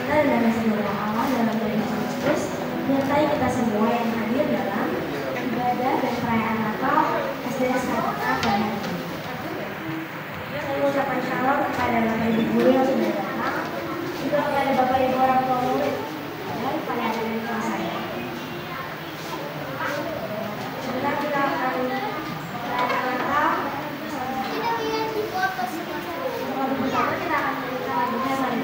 sukacita dan damai sejahtera Allah dalam Tuhan Yesus Kristus menyertai kita semua yang hadir dalam ibadah dan perayaan Natal SDS KPK pada hari ini. Saya mengucapkan shalom kepada Bapak Ibu guru yang sudah datang, juga kepada Bapak Ibu orang tua murid dan kepada adik-adik kelas saya. Sebentar kita akan merayakan Natal. Pertama kita akan menyanyikan lagunya Maria.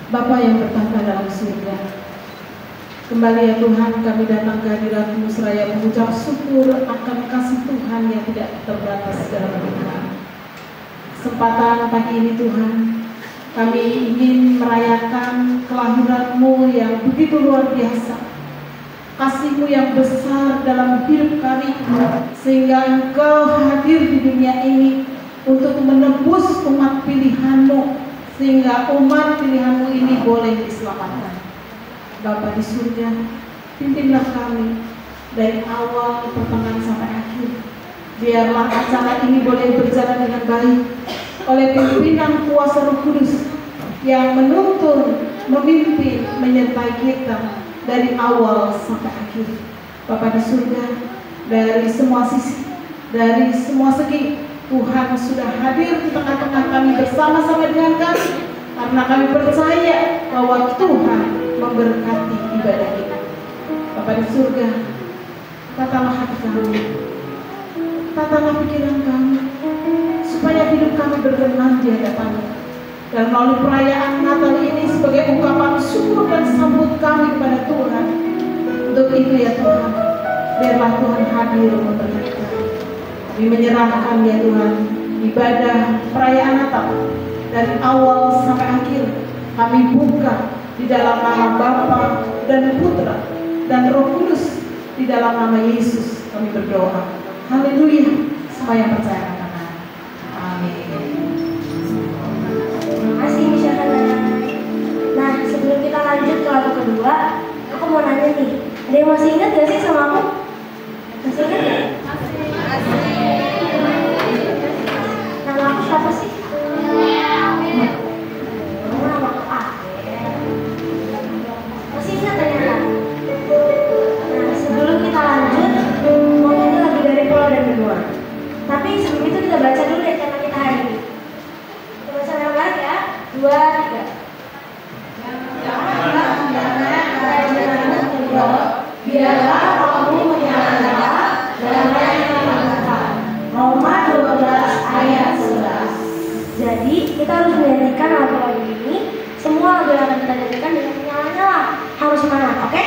Bapa yang bertahta dalam surga, kembali ya Tuhan kami datang ke hadirat-Mu seraya mengucap syukur akan kasih Tuhan yang tidak terbatas dalam hidup. Kesempatan pagi ini Tuhan, kami ingin merayakan kelahiran-Mu yang begitu luar biasa, kasih-Mu yang besar dalam hidup kami, sehingga Engkau hadir di dunia ini untuk menebus umat pilihan-Mu, sehingga umat pilihan-Mu ini boleh diselamatkan. Bapa di surga, pimpinlah kami dari awal pertengahan sampai akhir. Biarlah acara ini boleh berjalan dengan baik oleh pimpinan kuasa Roh Kudus yang menuntun, memimpin, menyertai kita dari awal sampai akhir. Bapa di surga, dari semua sisi, dari semua segi, Tuhan sudah hadir di tengah-tengah kami bersama-sama dengan kami, karena kami percaya bahwa Tuhan memberkati ibadah kita. Bapak Bapa di surga, tatalah hati kami, tatalah pikiran kami, supaya hidup kami berkenan di hadapan-Mu. Dan melalui perayaan Natal ini sebagai ungkapan syukur dan sambut kami kepada Tuhan. Untuk itu ya Tuhan, biarlah Tuhan hadir memberkati kami. Kami menyerahkan ya Tuhan ibadah perayaan Natal dari awal sampai akhir. Kami buka di dalam nama Bapa dan Putra dan Roh Kudus, di dalam nama Yesus kami berdoa. Haleluya. Semua yang percaya katakan amin. Terima kasih Misalnya. Nah, sebelum kita lanjut ke lagu kedua, aku mau nanya nih, ada yang masih ingat gak sih sama aku? Masih ingat gak? Nama aku siapa sih? Nama aku Akhir. Masih ingat ternyata? Nah, sebelum kita lanjut, mau nyanyi lagu dari Pulau dan Benua. Tapi sebelum itu kita baca dulu ya tema kita hari ini. Kita baca yang baik ya. 2, 3. Biarlah rohmu menyala dan menyalakan. Roma 12 ayat 11. Jadi kita harus menyanyikan lagu-lagu ini. Semua lagu yang akan kita nyanyikan dengan menyala-nyala. Harus semangat, oke?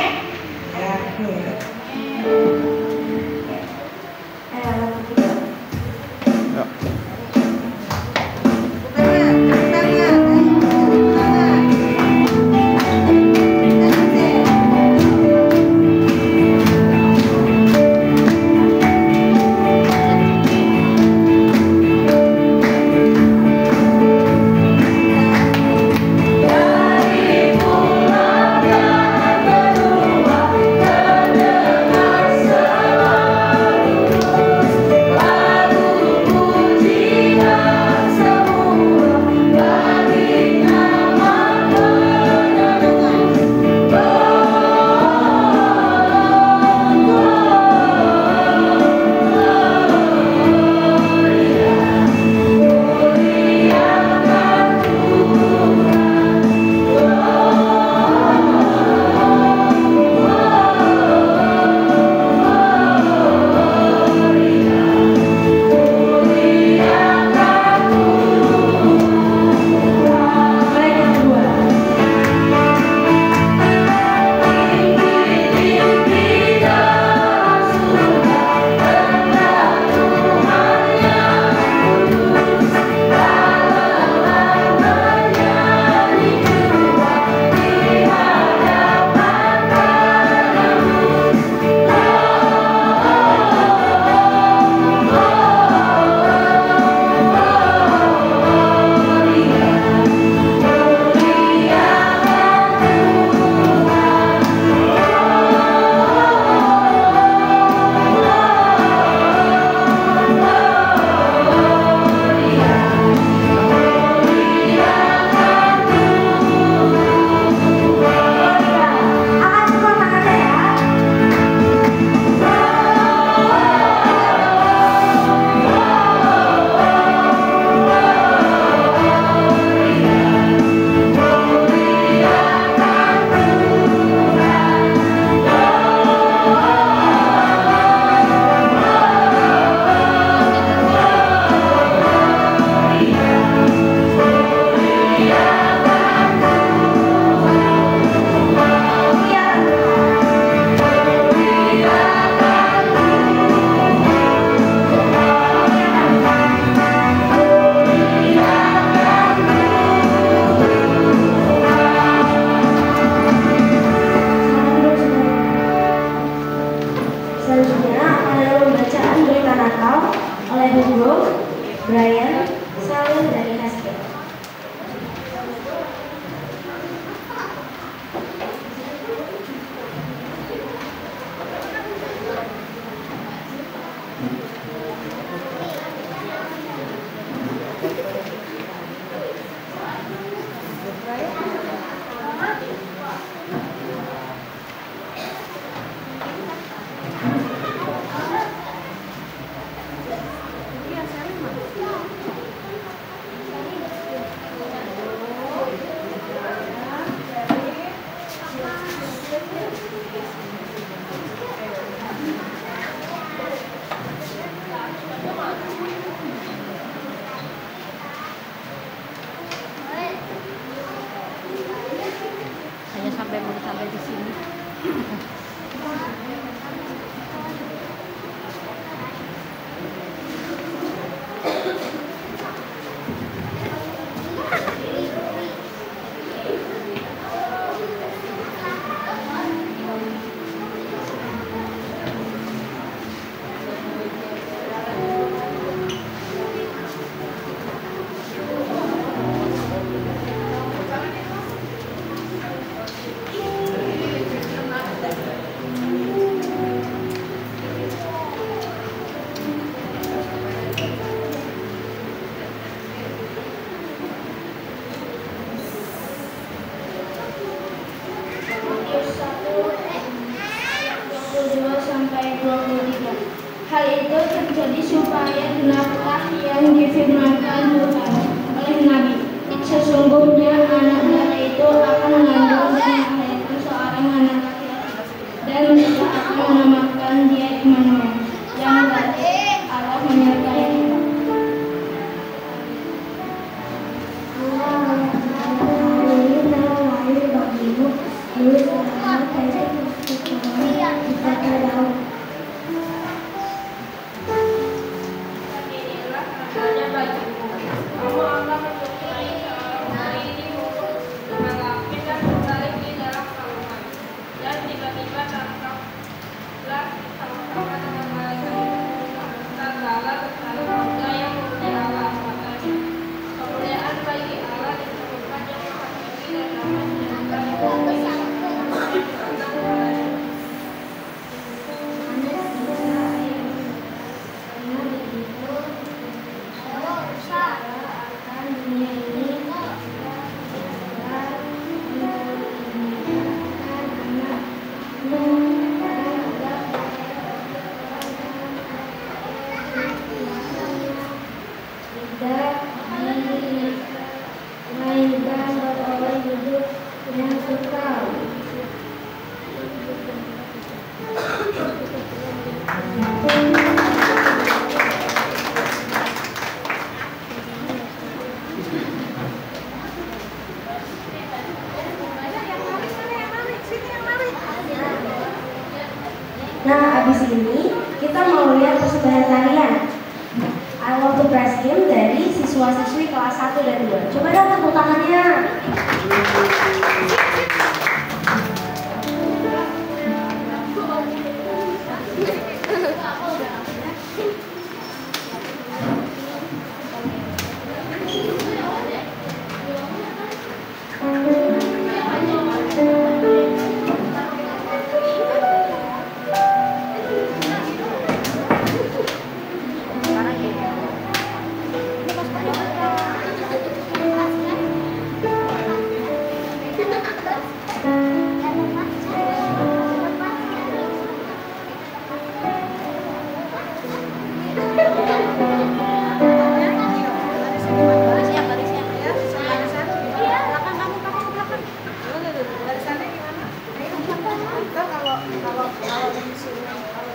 Dari Hal itu terjadi supaya genaplah yang difirmankan Tuhan oleh Nabi. Sesungguhnya anak darah itu akan mengandung dan melahirkan seorang anak laki-laki, dan mereka akan menamakan dia Immanuel, yang berarti Allah menyertai kita. Nah, abis ini kita mau lihat persembahan tarian I Want to Praise Him dari siswa-siswi kelas 1 dan 2. Coba dong tepuk tangannya.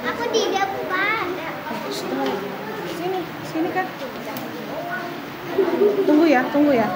Aku di depan. Sini kan. Tunggu ya.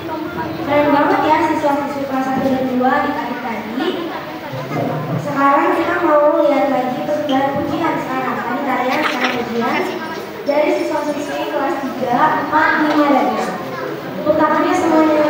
Keren banget ya siswa-siswi kelas 1 dan 2 adik-adik tadi. Sekarang kita mau lihat lagi persembahan pujian sekarang. Tadi kalian sekarang pujian dari siswa-siswi kelas 3, 4, 5, dan 6. Tepuk tangannya semuanya.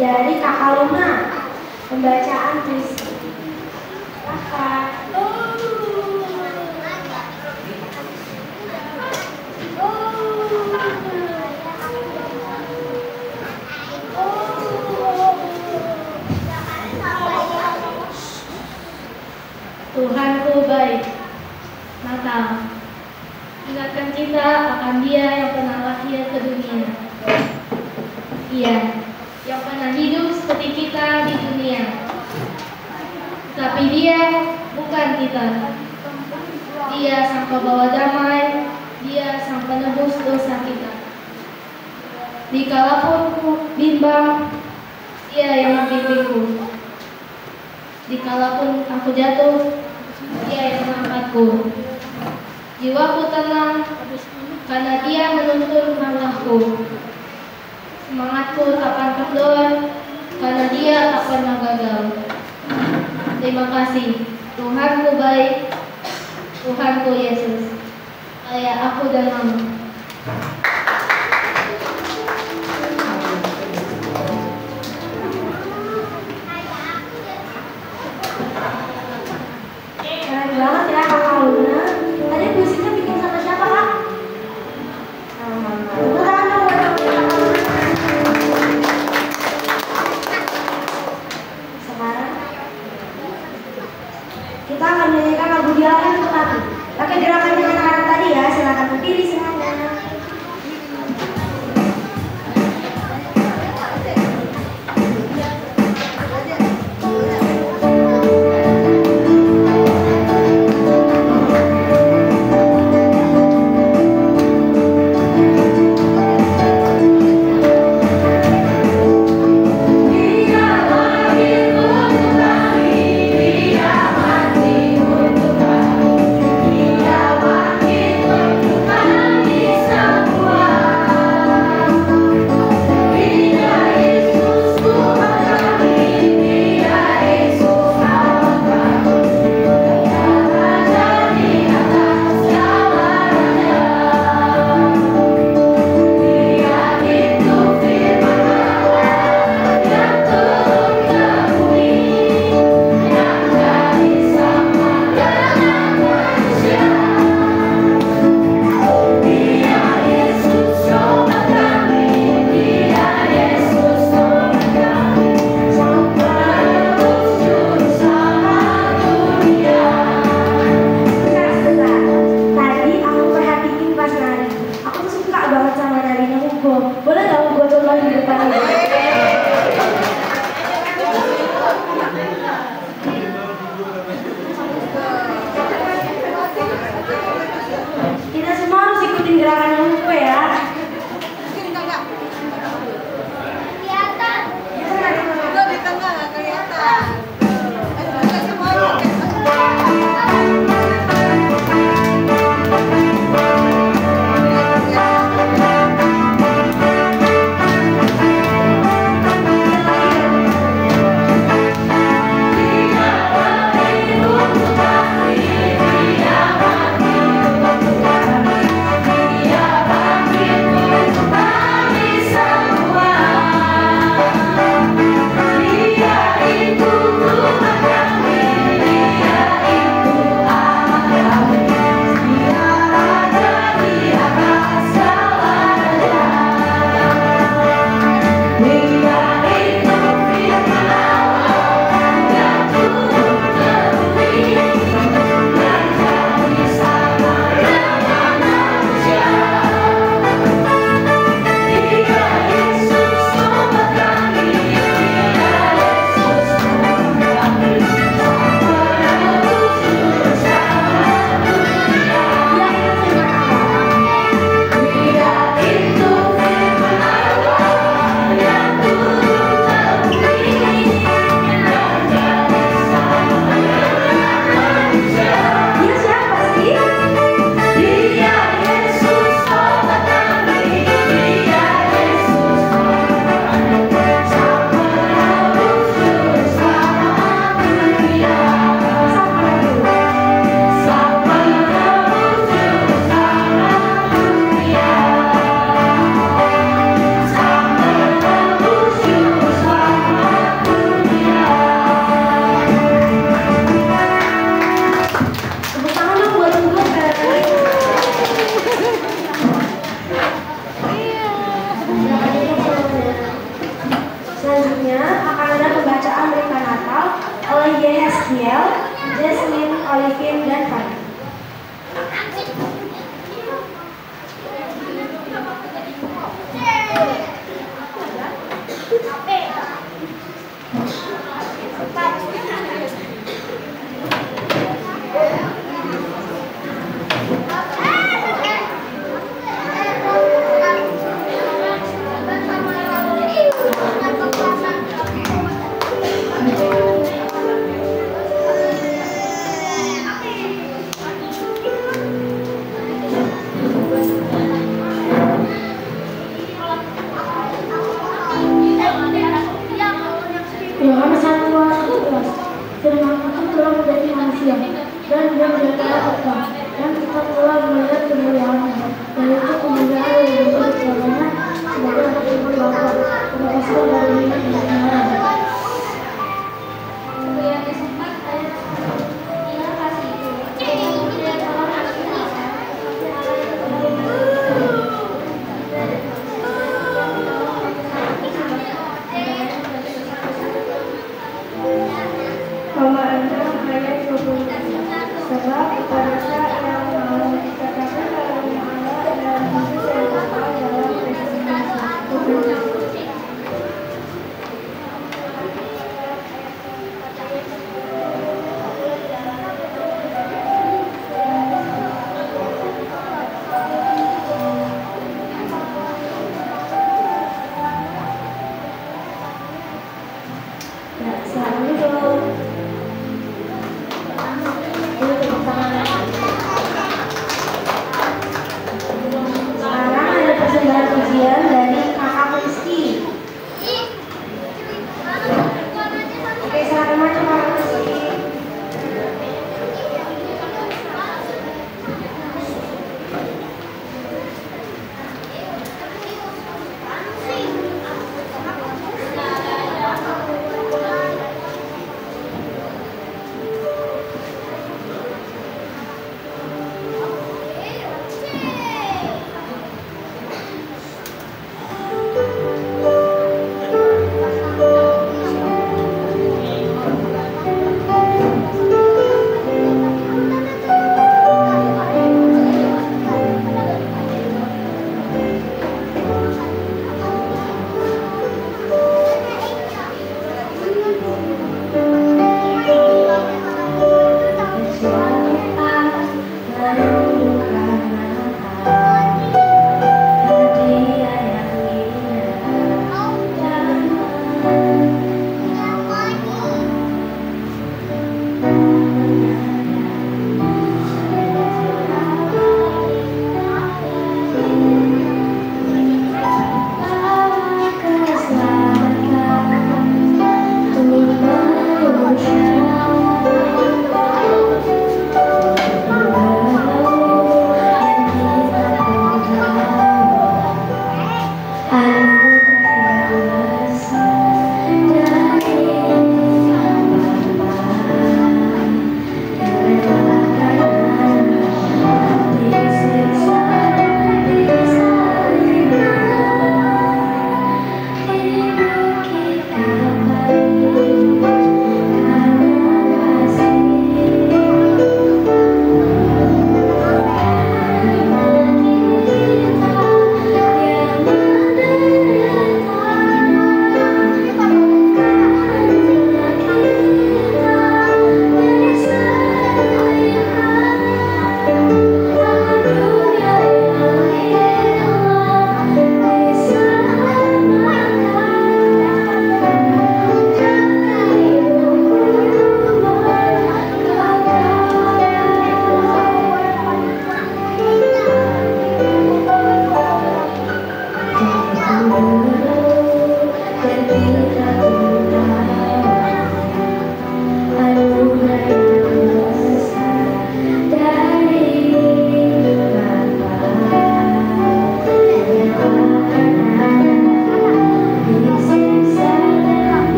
dari Kakak Luna, pembacaan puisi. Kakak. Tuhanku baik. Natal. Ingatkan kita akan Dia yang pernah lahir ke dunia. Ia yang pernah hidup seperti kita di dunia. Tapi Dia bukan kita. Dia sang pembawa damai. Dia sang penebus dosa kita. Dikalapun ku bimbang, Dia yang membimbingku. Dikalapun aku jatuh, Dia yang mengangkatku. Jiwaku tenang karena Dia menuntun langkahku. Semangatku tak akan kendor karena Dia tak pernah gagal. Terima kasih, Tuhanku baik, Tuhanku Yesus, ayah aku dan mama. Keren banget ya Kakak Luna. Tadi puisinya bikin sama siapa, Kak? Sama Mama. Tepuk tangan dong buat Kakak Luna. Sekarang kita akan menyanyikan lagu Dia Lahir Untuk Aku. Pakai gerakan dengan tangan tadi ya. Silakan berdiri semuanya. Kita semua harus ikutin gerakan Hugo ya. Udah di tengah nggak kelihatan. Olivier Eskiel, Jasmine, Olivin, dan Fanny. Yohanes 1:11 Firman itu telah menjadi manusia dan dia berkata terbang dan kita telah melihat kemuliaannya, yaitu kemuliaan yang diberi kepadanya sebagai anak tunggal Bapa, berasal dari minyak dan kebenaran. Roma 6 ayat 20. Sebab pada saat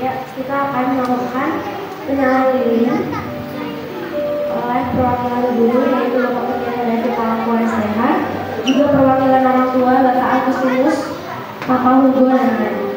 Ya, kita akan melakukan penyalaan lilin oleh perwakilan guru yaitu Bapak Pendeta dan Kepala KUSTH, juga perwakilan orang tua Bapak Agustinus, Bapak Hugo dan lain-lain.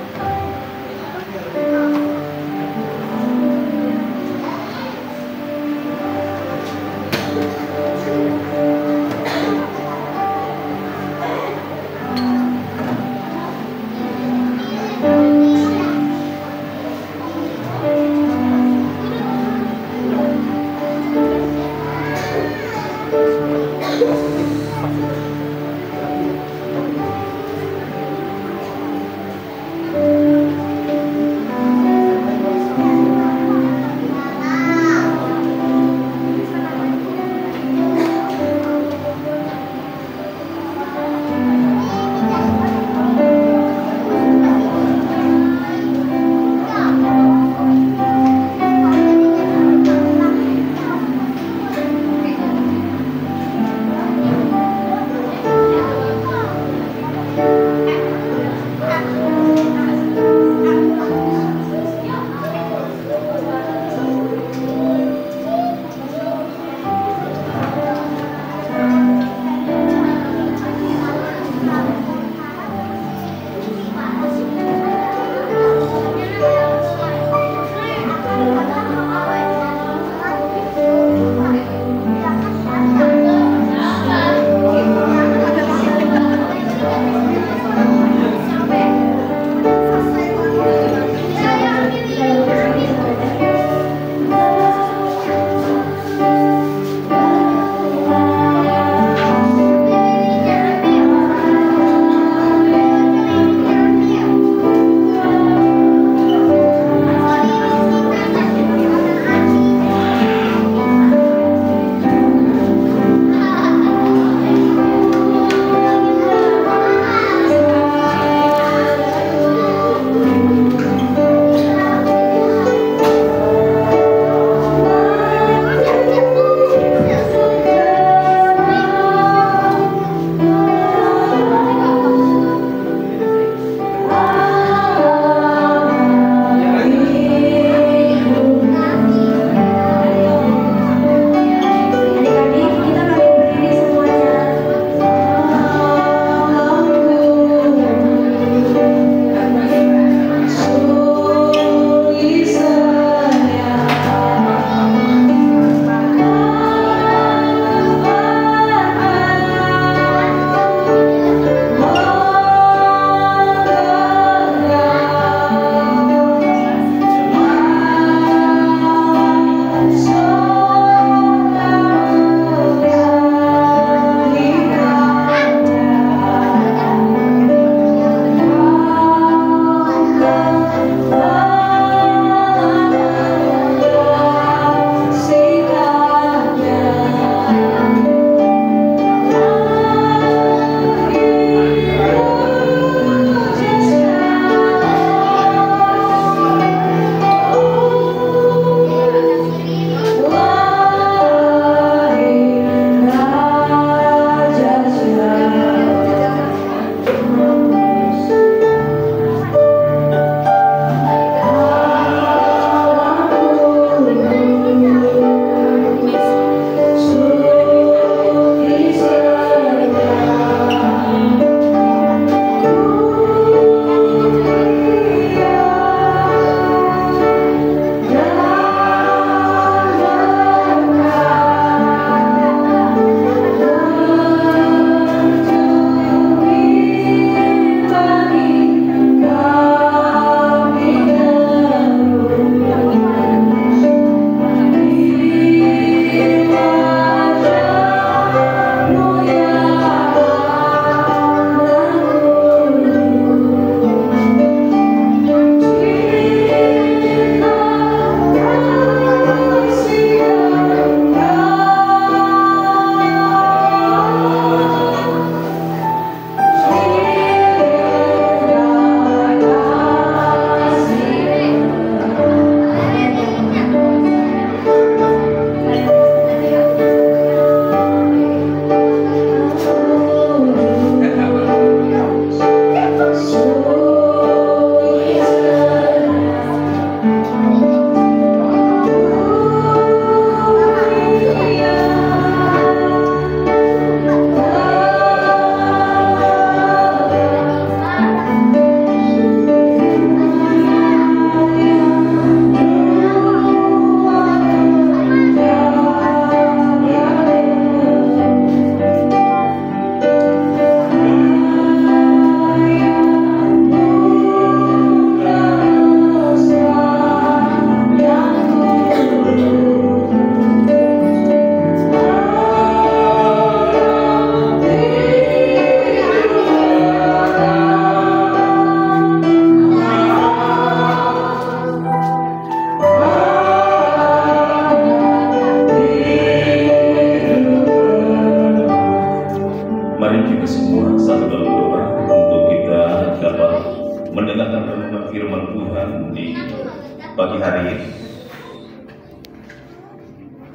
pagi hari ini.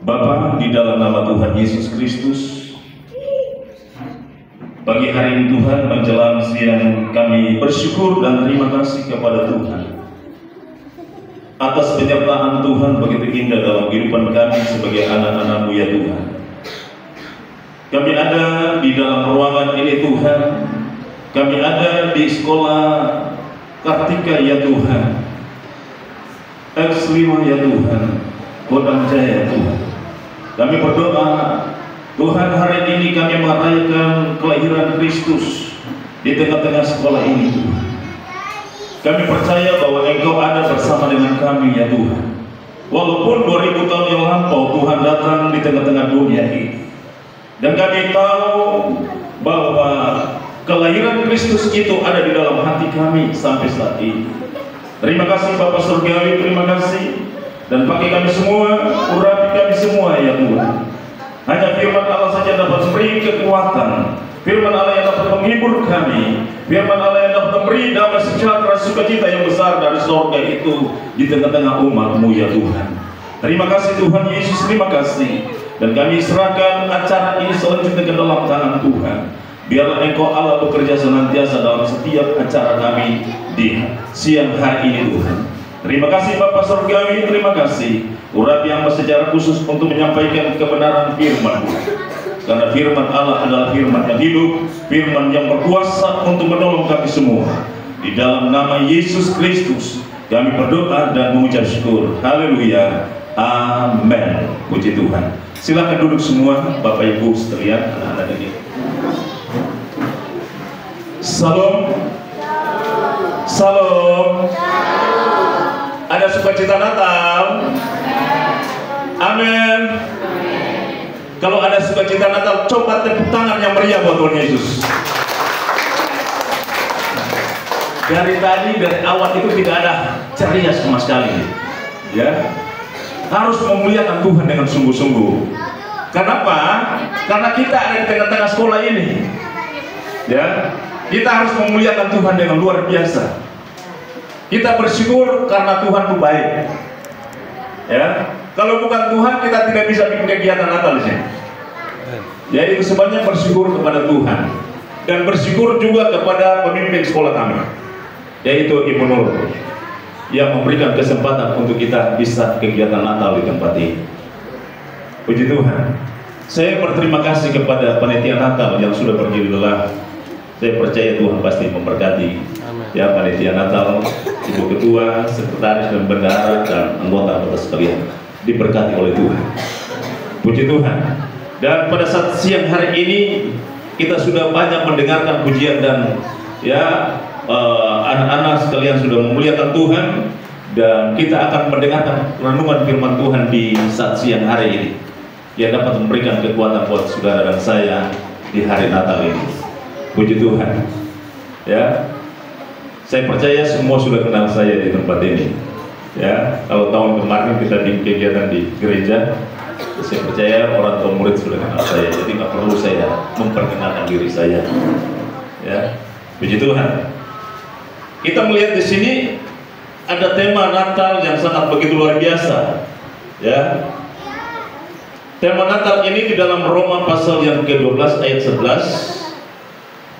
Bapa, di dalam nama Tuhan Yesus Kristus, pagi hari ini Tuhan menjelang siang kami bersyukur dan terima kasih kepada Tuhan atas penyertaan Tuhan begitu indah dalam kehidupan kami sebagai anak-anak-Mu ya Tuhan. Kami ada di dalam ruangan ini Tuhan, kami ada di sekolah Kartika ya Tuhan, X5 ya Tuhan, Kodam Jaya Tuhan. Kami berdoa Tuhan, hari ini kami merayakan kelahiran Kristus di tengah-tengah sekolah ini Tuhan. Kami percaya bahwa Engkau ada bersama dengan kami ya Tuhan. Walaupun 2000 tahun yang lampau Tuhan datang di tengah-tengah dunia ini, dan kami tahu bahwa kelahiran Kristus itu ada di dalam hati kami sampai saat ini. Terima kasih Bapa Surgawi, terima kasih. Dan bagi kami semua, urapi kami semua ya Tuhan. Hanya firman Allah saja dapat memberi kekuatan, firman Allah yang dapat menghibur kami, firman Allah yang dapat memberi damai sejahtera sukacita yang besar dari surga itu di tengah-tengah umat-Mu ya Tuhan. Terima kasih Tuhan Yesus, terima kasih. Dan kami serahkan acara ini selanjutnya ke dalam tangan Tuhan. Biarlah Engkau Allah bekerja senantiasa dalam setiap acara kami di siang hari ini Tuhan. Terima kasih Bapak Surgawi, terima kasih. Urapi yang secara khusus untuk menyampaikan kebenaran firman Tuhan. Karena firman Allah adalah firman yang hidup, firman yang berkuasa untuk menolong kami semua. Di dalam nama Yesus Kristus kami berdoa dan mengucap syukur. Haleluya. Amin. Puji Tuhan. Silakan duduk semua Bapak Ibu sekalian, anak-anak ini. Salam. Salam. Ada sukacita Natal. Amin. Kalau ada sukacita Natal, coba tepuk tangan yang meriah buat Tuhan Yesus. Dari awal itu tidak ada ceria sama sekali, ya. Harus memuliakan Tuhan dengan sungguh-sungguh. Kenapa? Karena kita ada di tengah-tengah sekolah ini, ya. Kita harus memuliakan Tuhan dengan luar biasa. Kita bersyukur karena Tuhan itu baik, ya. Kalau bukan Tuhan, kita tidak bisa bikin kegiatan Natal di sini. Ya, itu sebabnya bersyukur kepada Tuhan dan bersyukur juga kepada pemimpin sekolah kami, yaitu Ibu Nur, yang memberikan kesempatan untuk kita bisa kegiatan Natal di tempat ini. Puji Tuhan. Saya berterima kasih kepada panitia Natal yang sudah berdiri lelah. Saya percaya Tuhan pasti memberkati. Ya, panitia Natal, Ibu Ketua, Sekretaris dan Bendahara dan anggota sekalian diberkati oleh Tuhan. Puji Tuhan. Dan pada saat siang hari ini kita sudah banyak mendengarkan pujian dan ya, anak-anak sekalian sudah memuliakan Tuhan, dan kita akan mendengarkan renungan firman Tuhan di saat siang hari ini yang dapat memberikan kekuatan buat saudara dan saya di hari Natal ini. Puji Tuhan. Ya, saya percaya semua sudah kenal saya di tempat ini. Ya, kalau tahun kemarin kita di kegiatan di gereja, saya percaya orang tua murid sudah kenal saya, jadi nggak perlu saya memperkenalkan diri saya. Ya, puji Tuhan. Kita melihat di sini ada tema Natal yang sangat begitu luar biasa. Ya, tema Natal ini di dalam Roma pasal yang ke-12 ayat 11.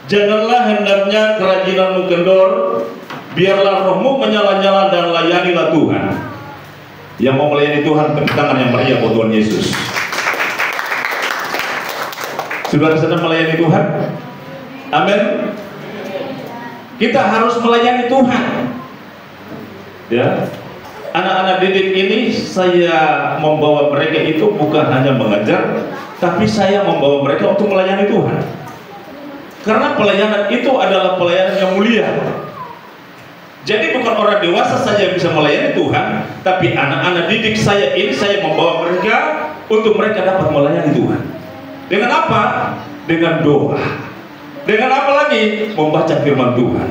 Janganlah hendaknya kerajinanmu kendor, biarlah rohmu menyala-nyala dan layanilah Tuhan. Yang mau melayani Tuhan, tepuk tangan yang meriah buat Tuhan Yesus. Saudara sedang melayani Tuhan? Amin. Kita harus melayani Tuhan. Ya, anak-anak didik ini saya membawa mereka itu bukan hanya mengajar, tapi saya membawa mereka untuk melayani Tuhan. Karena pelayanan itu adalah pelayanan yang mulia. Jadi bukan orang dewasa saja yang bisa melayani Tuhan, tapi anak-anak didik saya ini saya membawa mereka untuk mereka dapat melayani Tuhan. Dengan apa? Dengan doa. Dengan apa lagi? Membaca firman Tuhan.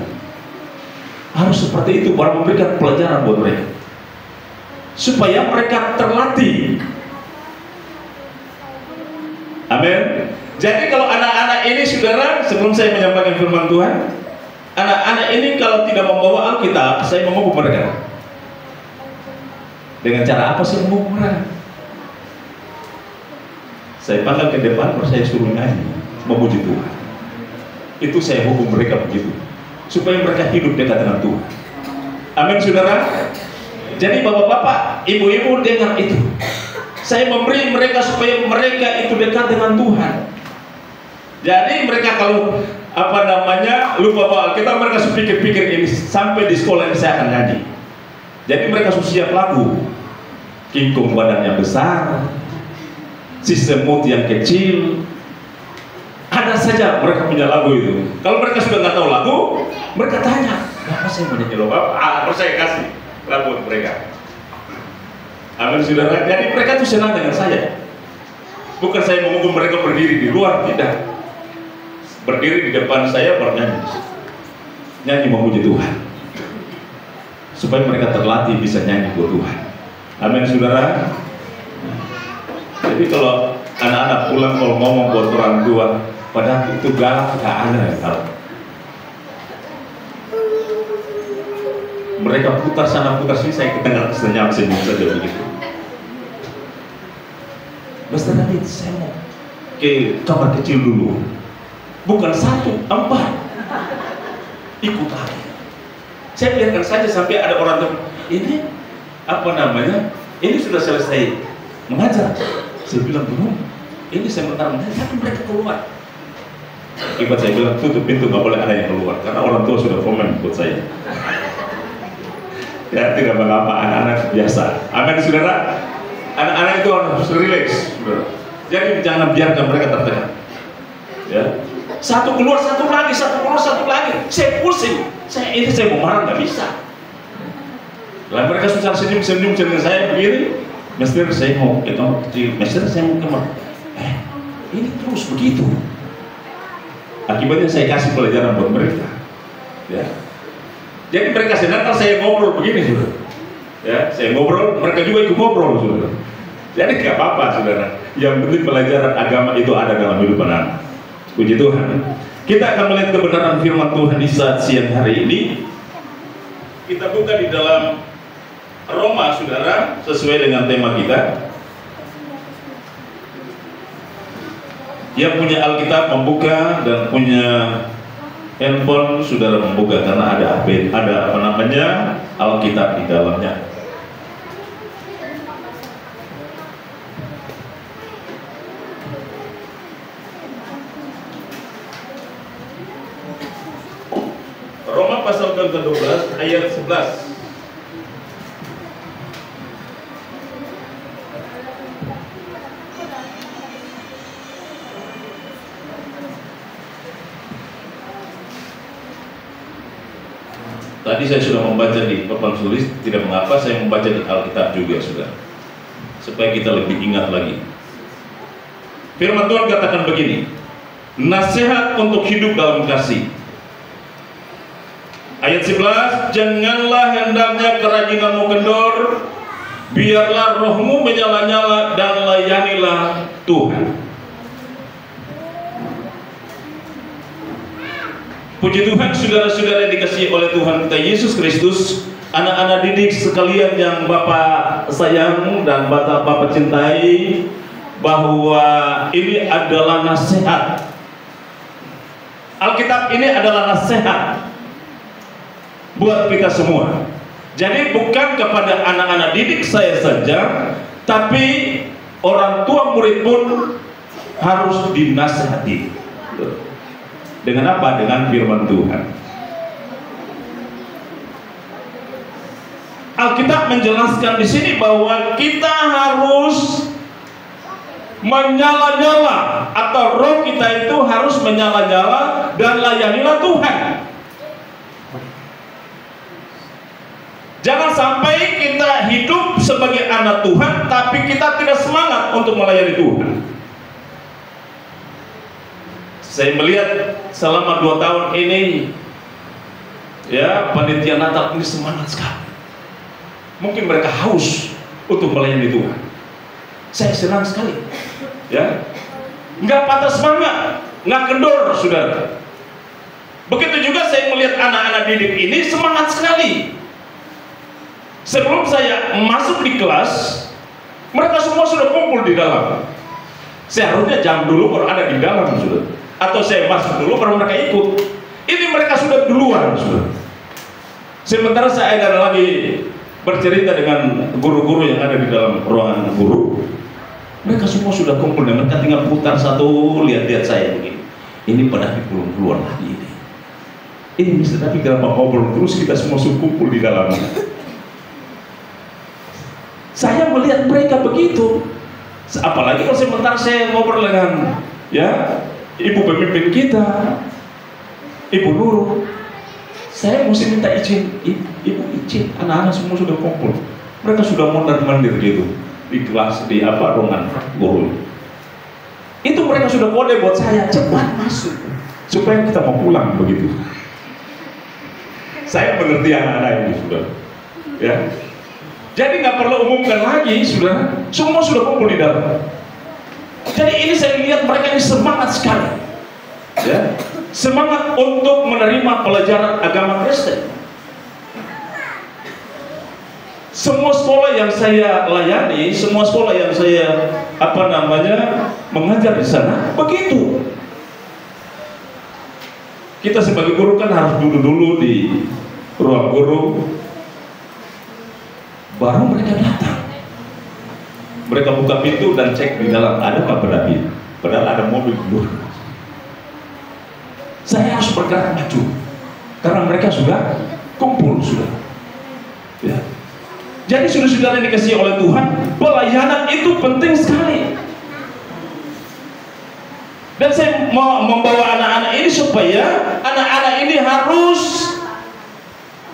Harus seperti itu baru memberikan pelajaran buat mereka, supaya mereka terlatih. Amin. Jadi kalau anak-anak ini, saudara, sebelum saya menyampaikan firman Tuhan, anak-anak ini kalau tidak membawa Alkitab, saya mengukur mereka. Dengan cara apa sih menghukum mereka? Saya panggil ke depan, terus saya suruh nyanyi, memuji Tuhan. Itu saya hukum mereka begitu, supaya mereka hidup dekat dengan Tuhan. Amin, saudara. Jadi bapak-bapak, ibu-ibu dengar itu. Saya memberi mereka supaya mereka itu dekat dengan Tuhan. Jadi mereka kalau lupa bawa Alkitab, mereka pikir-pikir ini sampai di sekolah ini saya akan nyanyi. Jadi mereka siap lagu. Kingkong badan yang besar, si semut yang kecil, ada saja mereka punya lagu itu. Kalau mereka sudah nggak tahu lagu, mereka tanya, kenapa saya menyanyi lagu apa? Saya kasih lagu mereka. Amin, saudara. Jadi mereka tuh senang dengan saya. Bukan saya menghukum mereka berdiri di luar, tidak. Berdiri di depan saya bernyanyi, nyanyi memuji Tuhan, supaya mereka terlatih bisa nyanyi buat Tuhan. Amin, saudara. Jadi kalau anak-anak pulang kalau ngomong buat orang tua, padahal itu galak, gak ada yang tahu. Mereka putar sana putar sini, saya kedengar senyum saja begitu. Master David, saya mau ke kamar kecil dulu. Bukan 1, 4. Ikut lagi. Saya biarkan saja sampai ada orang tuh, ini ini sudah selesai mengajar. Saya bilang, belum, ini sebentar mengajar, tapi mereka keluar. Akibat saya bilang, tutup pintu, nggak boleh ada yang keluar, karena orang tua sudah komen buat saya. Ya, tidak mengapa, anak-anak biasa. Amin, saudara. Anak-anak itu harus relax, saudara. Jadi jangan biarkan mereka tertekan. Ya, satu keluar, satu lagi, satu keluar, satu lagi. Saya pusing. Saya mau marah nggak bisa. Lalu mereka susah senyum dengan saya begini. Master, saya mau ke kamar kecil. Master, saya mau ke kamar. Ini terus begitu. Akibatnya saya kasih pelajaran buat mereka. Ya. Jadi mereka senang kalau saya ngobrol begini, saudara. Ya, saya ngobrol, mereka juga ikut ngobrol, saudara. Jadi nggak apa-apa, saudara. Yang penting pelajaran agama itu ada dalam hidup anak. Puji Tuhan. Kita akan melihat kebenaran firman Tuhan di saat siang hari ini. Kita buka di dalam Roma, saudara, sesuai dengan tema kita. Yang punya Alkitab membuka dan punya handphone, saudara membuka karena ada Alkitab di dalamnya. Roma pasal ke-12 ayat 11. Tadi saya sudah membaca di papan tulis, tidak mengapa saya membaca di Alkitab juga, saudara, supaya kita lebih ingat lagi. Firman Tuhan katakan begini, nasihat untuk hidup dalam kasih. Ayat 11, janganlah hendaknya kerajinanmu kendor, biarlah rohmu menyala-nyala dan layanilah Tuhan. Puji Tuhan, saudara-saudara yang dikasihi oleh Tuhan kita Yesus Kristus, anak-anak didik sekalian yang Bapak sayang dan Bapak cintai, bahwa ini adalah nasihat. Alkitab ini adalah nasihat buat kita semua. Jadi bukan kepada anak-anak didik saya saja, tapi orang tua murid pun harus dinasihati. Dengan apa? Dengan firman Tuhan. Alkitab menjelaskan di sini bahwa kita harus menyala-nyala, atau roh kita itu harus menyala-nyala dan layanilah Tuhan. Jangan sampai kita hidup sebagai anak Tuhan tapi kita tidak semangat untuk melayani Tuhan. Saya melihat selama 2 tahun ini, ya, panitia Natal ini semangat sekali. Mungkin mereka haus untuk melayani Tuhan. Saya senang sekali, ya, nggak patah semangat, nggak kendor, saudara. Begitu juga saya melihat anak-anak didik ini semangat sekali. Sebelum saya masuk di kelas, mereka semua sudah kumpul di dalam. Seharusnya jam dulu baru ada di dalam, sudah. Atau saya masuk dulu baru mereka ikut. Ini mereka sudah duluan, sudah. Sementara saya ada lagi bercerita dengan guru-guru yang ada di dalam ruangan guru. Mereka semua sudah kumpul dan mereka tinggal putar satu, lihat-lihat saya begini. Ini pada belum keluar lagi ini. Ini Mister, tapi kenapa ngobrol terus kita semua sudah kumpul di dalam. Saya melihat mereka begitu. Apalagi kalau sebentar saya ngobrol dengan ya ibu pemimpin kita, Ibu Nurul. Saya mesti minta izin, ibu izin, anak-anak semua sudah kumpul. Mereka sudah mondar-mandir gitu di kelas, di ruangan guru. Itu mereka sudah kode buat saya, cepat masuk supaya kita mau pulang begitu. Saya mengerti anak-anak ini sudah, ya. Jadi nggak perlu umumkan lagi, sudah, semua sudah kumpul di dalam. Jadi ini saya lihat mereka ini semangat sekali, ya. Semangat untuk menerima pelajaran agama Kristen. Semua sekolah yang saya layani, semua sekolah yang saya mengajar di sana begitu. Kita sebagai guru kan harus duduk dulu di ruang guru, baru mereka datang. Mereka buka pintu dan cek di dalam ada apa berarti. Padahal ada mobil dulu. Saya harus bergerak maju karena mereka sudah kumpul sudah. Ya. Jadi saudara-saudara yang dikasihi oleh Tuhan, pelayanan itu penting sekali. Dan saya mau membawa anak-anak ini supaya anak-anak ini harus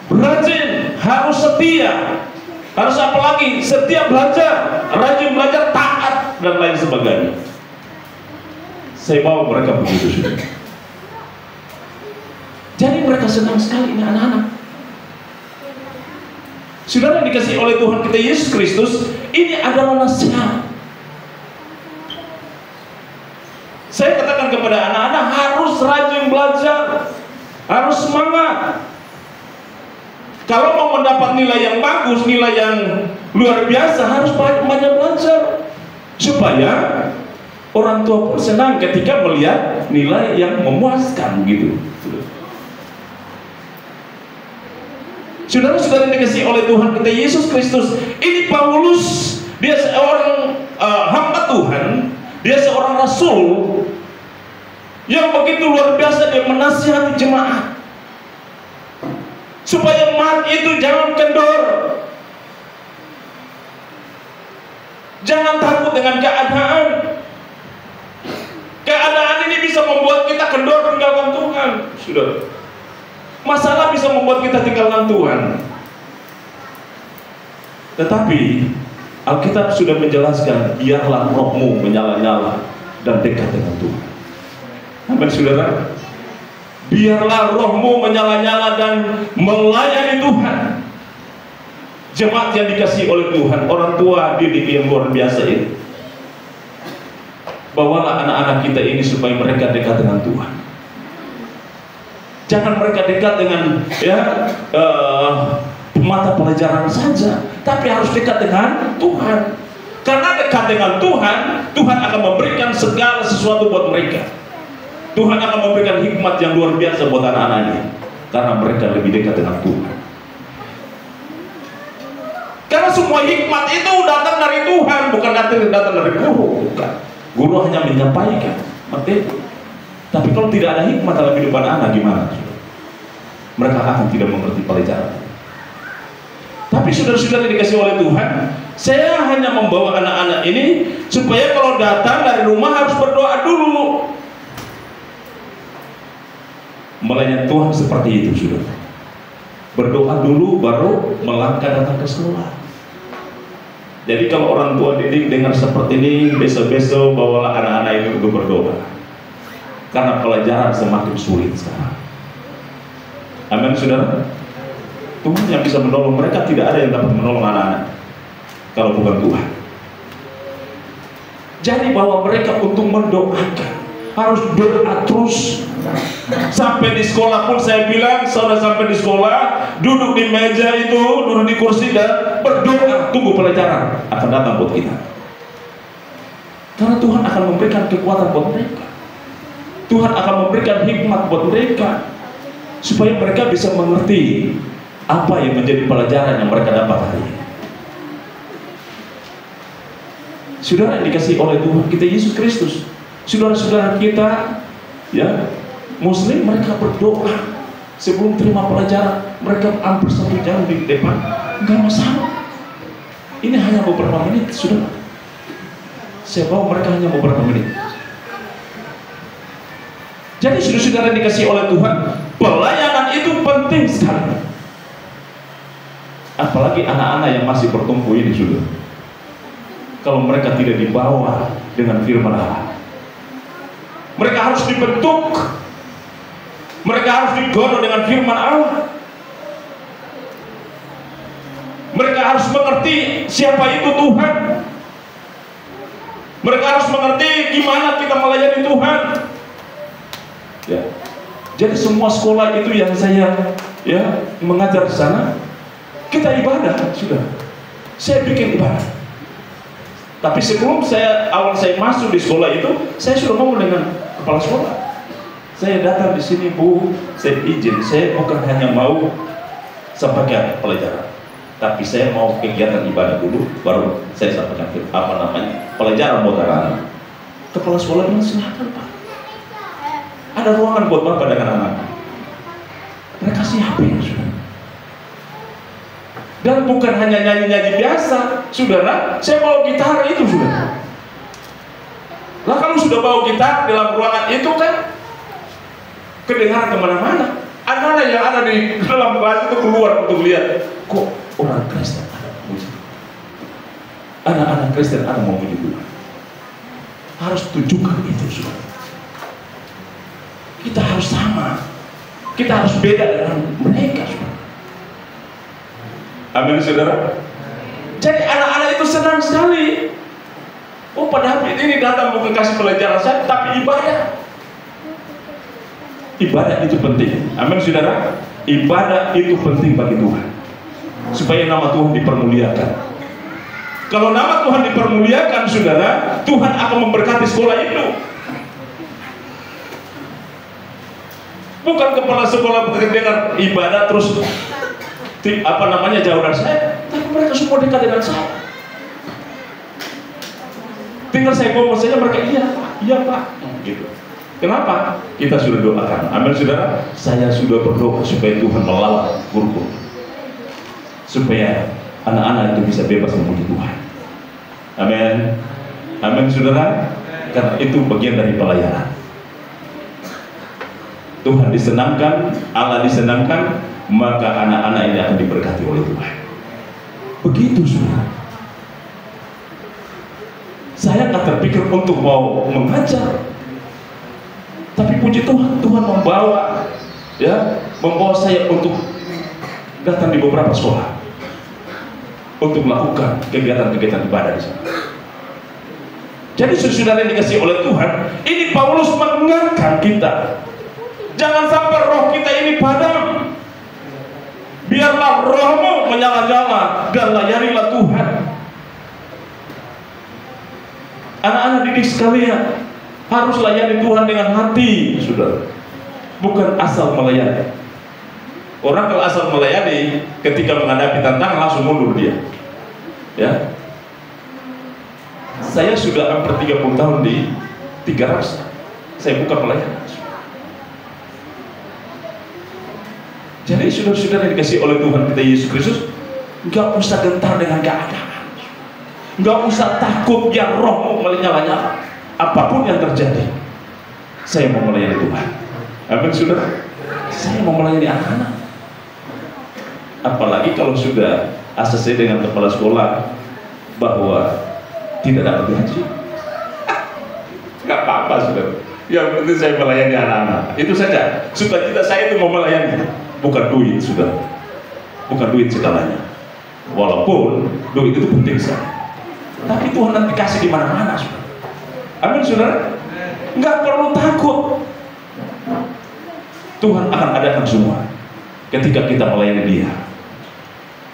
rajin, harus setia, harus apa lagi? Setia belajar, rajin belajar, taat dan lain sebagainya. Saya mau mereka begitu sudah. Jadi mereka senang sekali ini anak-anak. Saudara yang dikasihi oleh Tuhan kita Yesus Kristus, ini adalah nasihat. Saya katakan kepada anak-anak harus rajin belajar, harus semangat. Kalau mau mendapat nilai yang bagus, nilai yang luar biasa, harus banyak belajar supaya orang tua pun senang ketika melihat nilai yang memuaskan gitu. Saudara-saudara yang dikasihi oleh Tuhan kita Yesus Kristus, ini Paulus, dia seorang hamba Tuhan, dia seorang rasul yang begitu luar biasa. Dia menasihati jemaat supaya jemaat itu jangan kendor, jangan takut dengan keadaan. Keadaan ini bisa membuat kita kendor tinggalkan Tuhan, saudara. Masalah bisa membuat kita tinggalkan Tuhan. Tetapi Alkitab sudah menjelaskan, biarlah rohmu menyala-nyala dan dekat dengan Tuhan. Amin, saudara. Biarlah rohmu menyala-nyala dan melayani Tuhan. Jemaat yang dikasihi oleh Tuhan, orang tua didik yang luar biasa ini, bawalah anak-anak kita ini supaya mereka dekat dengan Tuhan. Jangan mereka dekat dengan mata pelajaran saja, tapi harus dekat dengan Tuhan. Karena dekat dengan Tuhan, Tuhan akan memberikan segala sesuatu buat mereka. Tuhan akan memberikan hikmat yang luar biasa buat anak-anaknya, karena mereka lebih dekat dengan Tuhan. Karena semua hikmat itu datang dari Tuhan, bukan datang dari guru. Bukan. Guru hanya menyampaikan materi. Tapi kalau tidak ada hikmat dalam kehidupan anak, gimana? Mereka akan tidak mengerti pelajaran. Tapi saudara-saudara dikasih oleh Tuhan, saya hanya membawa anak-anak ini supaya kalau datang dari rumah harus berdoa dulu. Melayani Tuhan seperti itu, saudara. Berdoa dulu baru melangkah datang ke sekolah. Jadi kalau orang tua didik dengar seperti ini, besok-besok bawalah anak-anak ini untuk berdoa. Karena pelajaran semakin sulit sekarang. Amin, saudara. Tuhan yang bisa menolong mereka, tidak ada yang dapat menolong anak-anak kalau bukan Tuhan. Jadi bawa mereka untuk mendoakan, harus doa terus. Sampai di sekolah pun saya bilang, saudara, sampai di sekolah duduk di meja itu, duduk di kursi dan berdoa, tunggu pelajaran akan datang buat kita. Karena Tuhan akan memberikan kekuatan buat mereka. Tuhan akan memberikan hikmat buat mereka, supaya mereka bisa mengerti apa yang menjadi pelajaran yang mereka dapat hari ini. Saudara yang dikasihi oleh Tuhan kita Yesus Kristus, saudara-saudara kita ya Muslim, mereka berdoa sebelum terima pelajaran, mereka hampir 1 jam di depan, nggak masalah. Ini hanya beberapa menit, saudara. Saya tahu mereka hanya beberapa menit. Jadi saudara-saudara yang dikasihi oleh Tuhan, pelayanan itu penting sekali. Apalagi anak-anak yang masih bertumpu ini, saudara. Kalau mereka tidak dibawa dengan firman Allah, mereka harus dibentuk, mereka harus digodok dengan firman Allah. Mereka harus mengerti siapa itu Tuhan. Mereka harus mengerti gimana kita melayani Tuhan. Ya. Jadi semua sekolah itu yang saya mengajar di sana, kita ibadah sudah. Saya bikin ibadah. Tapi sebelum awal saya masuk di sekolah itu, saya sudah ngomong dengan kepala sekolah. Saya datang di sini, Bu, saya izin, saya bukan hanya mau sampaikan pelajaran, tapi saya mau kegiatan ibadah dulu, baru saya sampaikan pelajaran buat anak-anak. Kepala sekolah bilang, silakan Pak. Ada ruangan buat Bapak dengan anak. Mereka siapin, sudah. Dan bukan hanya nyanyi-nyanyi biasa, saudara. Saya bawa gitar itu, sudah. Lah kalau sudah bawa gitar dalam ruangan itu kan kedengaran kemana-mana. Anak-anak yang ada di dalam kelas itu keluar untuk lihat, kok orang Kristen ada memuji. Anak-anak Kristen ada memuji Tuhan. Harus tunjukkan itu, saudara. Kita harus sama. Kita harus beda dengan mereka, saudara. Amin, saudara. Jadi anak-anak itu senang sekali. Oh, Pak David ini datang bukan kasih pelajaran saya, tapi ibadah. Ibadah itu penting. Amin, saudara. Ibadah itu penting bagi Tuhan, supaya nama Tuhan dipermuliakan. Kalau nama Tuhan dipermuliakan, saudara, Tuhan akan memberkati sekolah itu. Bukan kepala sekolah mendengar ibadah terus jauh dari saya, tapi mereka semua dekat dengan saya. Tinggal saya ngomong saja, mereka iya Pak, gitu. Kenapa? Kita sudah doakan. Amin, saudara. Saya sudah berdoa supaya Tuhan melawat guru, supaya anak-anak itu bisa bebas memuji Tuhan. Amin. Amin, saudara. Karena itu bagian dari pelayanan. Tuhan disenangkan, Allah disenangkan, maka anak-anak ini akan diberkati oleh Tuhan. Begitu, saudara. Saya nggak terpikir untuk mau mengajar, tapi puji Tuhan, Tuhan membawa saya untuk datang di beberapa sekolah untuk melakukan kegiatan-kegiatan ibadah di sana. Jadi saudara yang dikasihi oleh Tuhan, ini Paulus mengingatkan kita, jangan sampai roh kita ini padam. Biarlah rohmu menyala-nyala dan layanilah Tuhan. Anak-anak didik sekalian, harus layani Tuhan dengan hati, saudara. Bukan asal melayani. Orang kalau asal melayani, ketika menghadapi tantangan langsung mundur dia. Ya. Saya sudah hampir 30 tahun di Tiga Rasa. Saya bukan melayani. Jadi saudara-saudara yang dikasih oleh Tuhan kita Yesus Kristus, nggak usah gentar dengan keadaan, nggak usah takut yang roh menyala-nyala. Apapun yang terjadi, saya mau melayani Tuhan. Amin, saudara. Saya mau melayani anak-anak. Apalagi kalau sudah ACC dengan kepala sekolah bahwa tidak dapat gaji, nggak apa-apa, saudara. Yang penting saya melayani anak-anak. Itu saja. Sukacita saya itu mau melayani. Bukan duit, sudah. Bukan duit segalanya. Walaupun duit itu penting sekali, tapi Tuhan nanti kasih di mana-mana, saudara. Amin, saudara. Nggak perlu takut. Tuhan akan adakan semua ketika kita melayani Dia.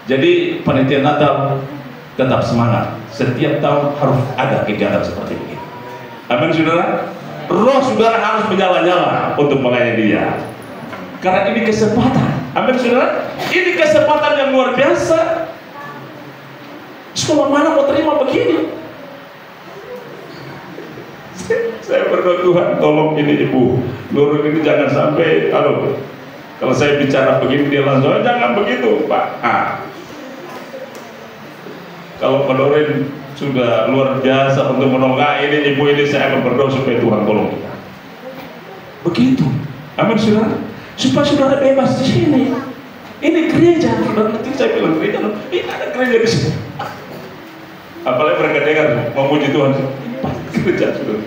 Jadi panitia Natal tetap semangat. Setiap tahun harus ada kegiatan seperti ini. Amin saudara. Roh saudara harus menyala-nyala untuk melayani dia. Karena ini kesempatan. Amin saudara. Ini kesempatan yang luar biasa. Sekolah mana mau terima begini? Saya berdoa, Tuhan tolong ini ibu Nurul ini jangan sampai kalau saya bicara begini dia langsung jangan begitu Pak. Kalau Nurul sudah luar biasa untuk menolong ini ibu ini, saya akan berdoa supaya Tuhan tolong kita. Begitu. Amin saudara. Supaya saudara bebas di sini. Ini gereja. Nanti saya bilang gereja. Ini ada gereja di sini. Apalagi mereka dengar memuji Tuhan. Pasti gereja saudara.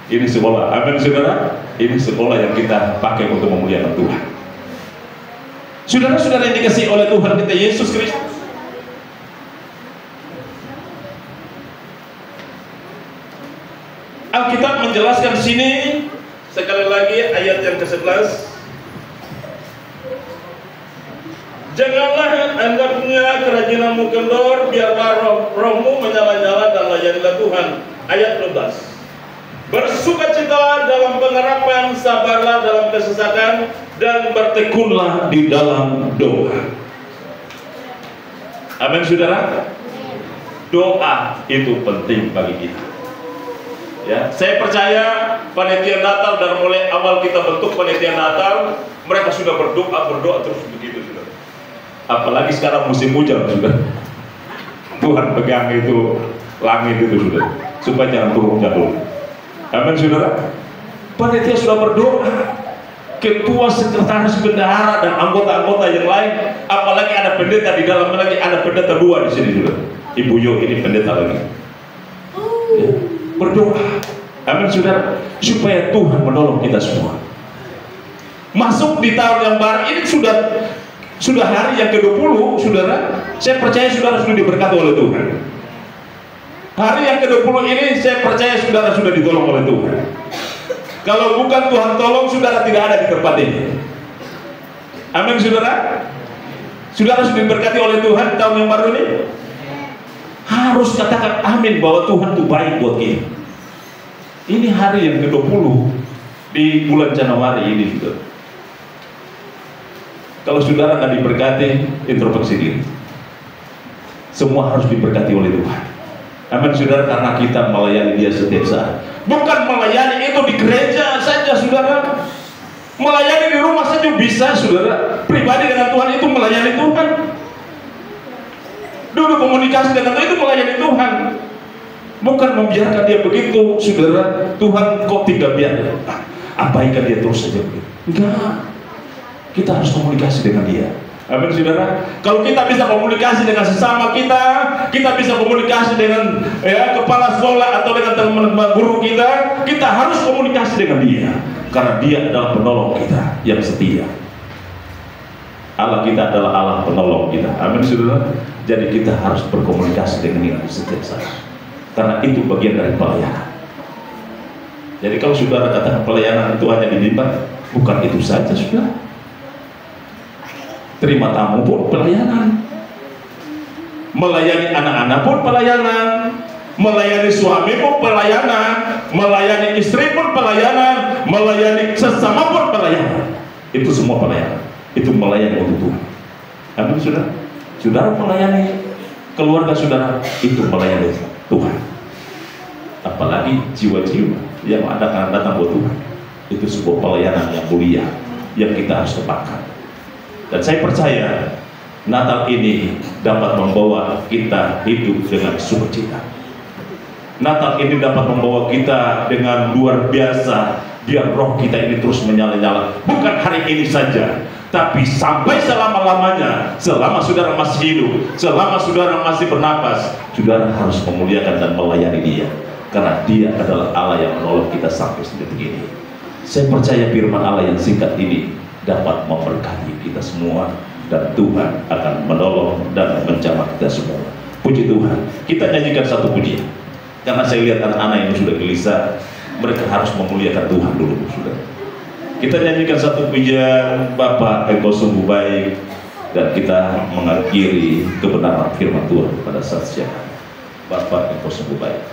Ini sekolah, amin saudara. Ini sekolah yang kita pakai untuk memuliakan Tuhan. Saudara-saudara yang dikasihi oleh Tuhan kita Yesus Kristus, Alkitab menjelaskan sini sekali lagi ayat yang ke-11. Janganlah hendaknya kerajinanmu kendor, biarlah rohmu menyala-nyala dan layanilah Tuhan. Ayat 12. Bersukacitalah dalam pengharapan, sabarlah dalam kesesakan, dan bertekunlah di dalam doa. Amin saudara. Doa itu penting bagi kita. Ya, saya percaya panitia Natal dari mulai awal kita bentuk panitia Natal, mereka sudah berdoa terus begitu saudara. Apalagi sekarang musim hujan saudara. Tuhan pegang itu langit itu saudara, supaya jangan turun jatuh. Amin saudara. Panitia sudah berdoa, ketua, sekretaris, bendahara dan anggota-anggota yang lain, apalagi ada pendeta di dalam, lagi ada pendeta 2 di sini saudara. Ibu Yo ini pendeta lagi. Ya, berdoa. Amin saudara, supaya Tuhan menolong kita semua. Masuk di tahun yang baru ini sudah hari yang ke-20 saudara. Saya percaya saudara sudah diberkati oleh Tuhan. Hari yang ke-20 ini saya percaya saudara sudah ditolong oleh Tuhan. Kalau bukan Tuhan tolong, saudara tidak ada di tempat ini. Amin saudara. Saudara sudah diberkati oleh Tuhan tahun yang baru ini. Harus katakan amin bahwa Tuhan itu baik buat kita. Ini hari yang ke-20 di bulan Januari ini saudara. Kalau saudara nggak diberkati, introspeksi diri. Semua harus diberkati oleh Tuhan. Amin saudara, karena kita melayani dia setiap saat. Bukan melayani itu di gereja saja saudara. Melayani di rumah saja bisa saudara. Pribadi dengan Tuhan itu melayani Tuhan. Dulu komunikasi dengan Tuhan itu melayani Tuhan. Bukan membiarkan dia begitu saudara. Tuhan kok tidak biar, abaikan dia terus saja begitu. Enggak. Kita harus komunikasi dengan dia. Amin saudara. Kalau kita bisa komunikasi dengan sesama kita bisa komunikasi dengan kepala sekolah atau dengan teman-teman guru kita harus komunikasi dengan dia, karena dia adalah penolong kita yang setia. Allah kita adalah Allah penolong kita. Amin saudara. Jadi kita harus berkomunikasi dengan dia setiap saat, karena itu bagian dari pelayanan. Jadi kalau saudara katakan pelayanan itu hanya di mimbar, bukan itu saja saudara. Terima tamu pun pelayanan, melayani anak-anak pun pelayanan, melayani suami pun pelayanan, melayani istri pun pelayanan, melayani sesama pun pelayanan. Itu semua pelayanan. Itu melayani untuk Tuhan. Amin saudara. Saudara melayani keluarga saudara, itu melayani Tuhan. Apalagi jiwa-jiwa yang akan datang buat Tuhan, itu sebuah pelayanan yang mulia yang kita harus tempatkan. Dan saya percaya Natal ini dapat membawa kita hidup dengan sukacita. Natal ini dapat membawa kita dengan luar biasa, biar roh kita ini terus menyala-nyala. Bukan hari ini saja, tapi sampai selama-lamanya. Selama saudara masih hidup, selama saudara masih bernapas, saudara harus memuliakan dan melayani dia, karena dia adalah Allah yang menolong kita sampai sedetik ini. Saya percaya firman Allah yang singkat ini dapat memberkati kita semua, dan Tuhan akan menolong dan menjamah kita semua. Puji Tuhan. Kita nyanyikan satu pujian, karena saya lihat anak-anak yang sudah gelisah, mereka harus memuliakan Tuhan dulu sudah. Kita nyanyikan satu pujian, Bapak Engkau sungguh baik, dan kita mengakhiri kebenaran firman Tuhan pada saat siang. Bapak Engkau sungguh baik.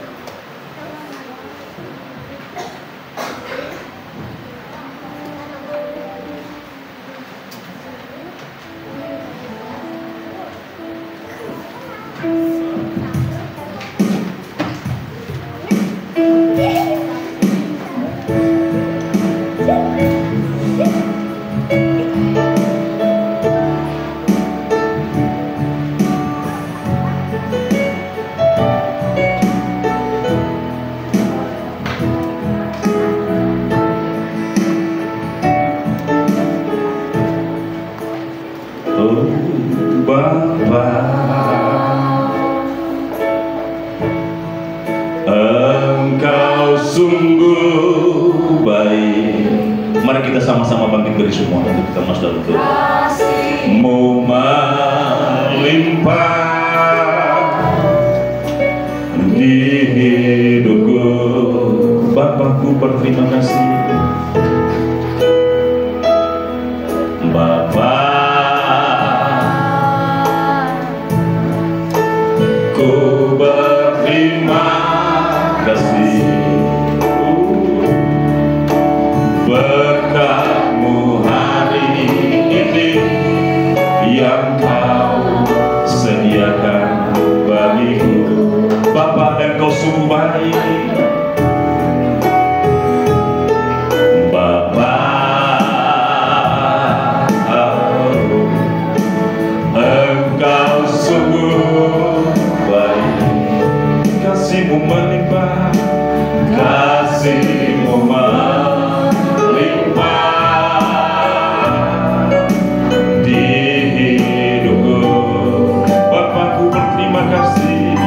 Engkau sungguh baik. Mari kita sama-sama bangkit dari semua untuk kita masuk dalam doa. Mu melimpah di hidupku, Bapakku berterima kasih. Bapa, ku berterima kasih. Berkat-Mu hari ini yang Kau sediakan bagiku. Bapa, Engkau sungguh baik. Bapa, Engkau sungguh baik. Kasih-Mu melimpah, kasih-Mu melimpah di hidupku. Bapakku berterima kasih.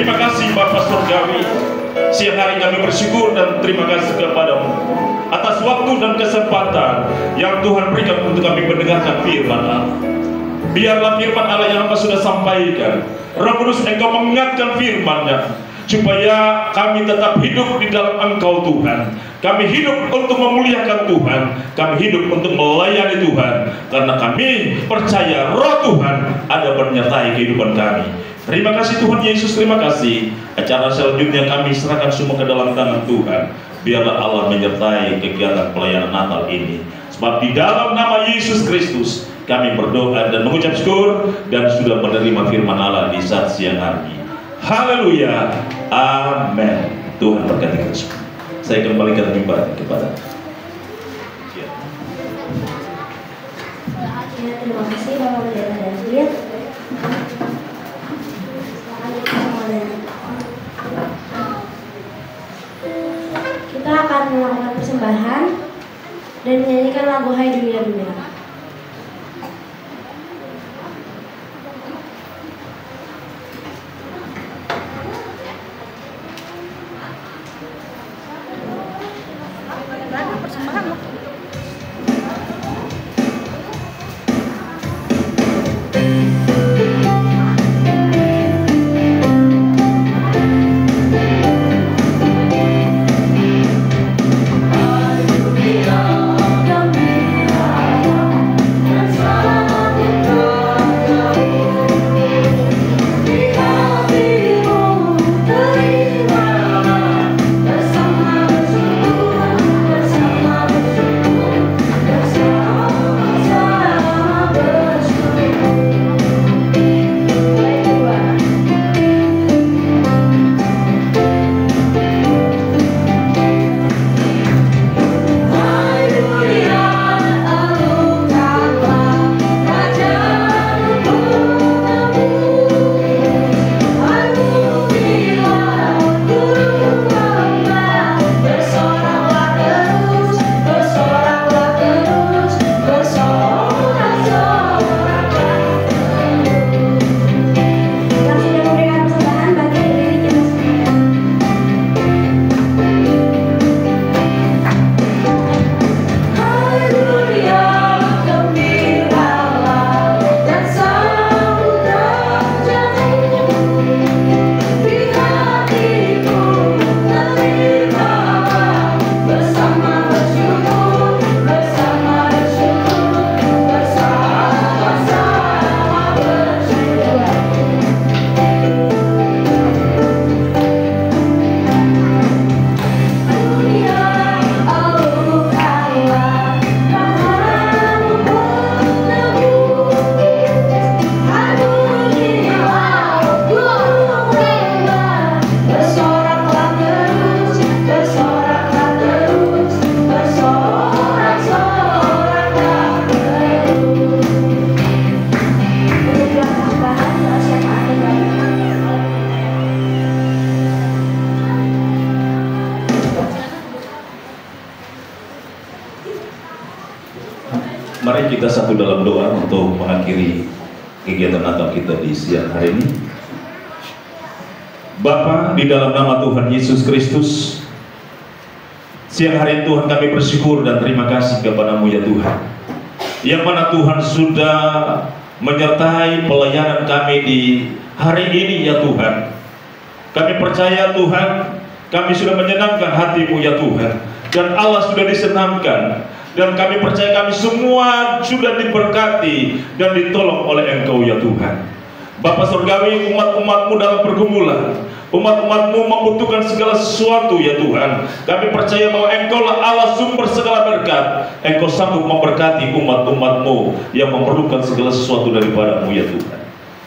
Terima kasih Bapa Surgawi. Siang hari kami bersyukur dan terima kasih kepadamu atas waktu dan kesempatan yang Tuhan berikan untuk kami mendengarkan firman Allah. Biarlah firman Allah yang Engkau sudah sampaikan, Roh Kudus, Engkau mengingatkan firman-Nya, supaya kami tetap hidup di dalam Engkau Tuhan. Kami hidup untuk memuliakan Tuhan, kami hidup untuk melayani Tuhan, karena kami percaya Roh Tuhan ada menyertai kehidupan kami. Terima kasih Tuhan Yesus, terima kasih. Acara selanjutnya kami serahkan semua ke dalam tangan Tuhan. Biarlah Allah menyertai kegiatan pelayanan Natal ini. Sebab di dalam nama Yesus Kristus kami berdoa dan mengucap syukur, dan sudah menerima firman Allah di saat siang hari ini. Haleluya, amin. Tuhan berkati kita semua. Saya kembalikan mimbar kepada. Ya, terima kasih Bapak Pendeta David. Kita akan melakukan persembahan dan menyanyikan lagu Hai Dunia Dunia. Mari kita satu dalam doa untuk mengakhiri kegiatan Natal kita di siang hari ini. Bapa, di dalam nama Tuhan Yesus Kristus, siang hari ini Tuhan kami bersyukur dan terima kasih kepada-Mu ya Tuhan, yang mana Tuhan sudah menyertai pelayanan kami di hari ini ya Tuhan. Kami percaya Tuhan, kami sudah menyenangkan hati-Mu ya Tuhan, dan Allah sudah disenangkan. Dan kami percaya kami semua sudah diberkati dan ditolong oleh Engkau ya Tuhan. Bapa Surgawi, umat-umat-Mu dalam pergumulan, umat-umat-Mu membutuhkan segala sesuatu ya Tuhan. Kami percaya bahwa Engkau lah Allah sumber segala berkat. Engkau sanggup memberkati umat-umat-Mu yang memerlukan segala sesuatu daripada-Mu ya Tuhan.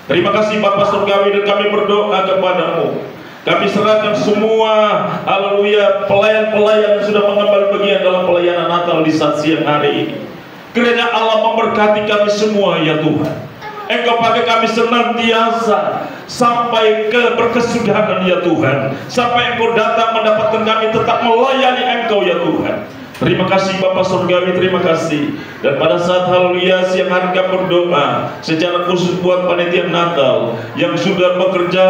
Terima kasih Bapa Surgawi, dan kami berdoa kepada-Mu. Kami serahkan semua, haleluya, pelayan-pelayan yang sudah mengambil bagian dalam pelayanan Natal di saat siang hari ini. Kiranya Allah memberkati kami semua ya Tuhan. Engkau pakai kami senantiasa sampai ke berkesudahan ya Tuhan. Sampai Engkau datang mendapatkan kami tetap melayani Engkau ya Tuhan. Terima kasih Bapa Surgawi, terima kasih. Dan pada saat haleluya siang hari kami berdoa secara khusus buat panitia Natal yang sudah bekerja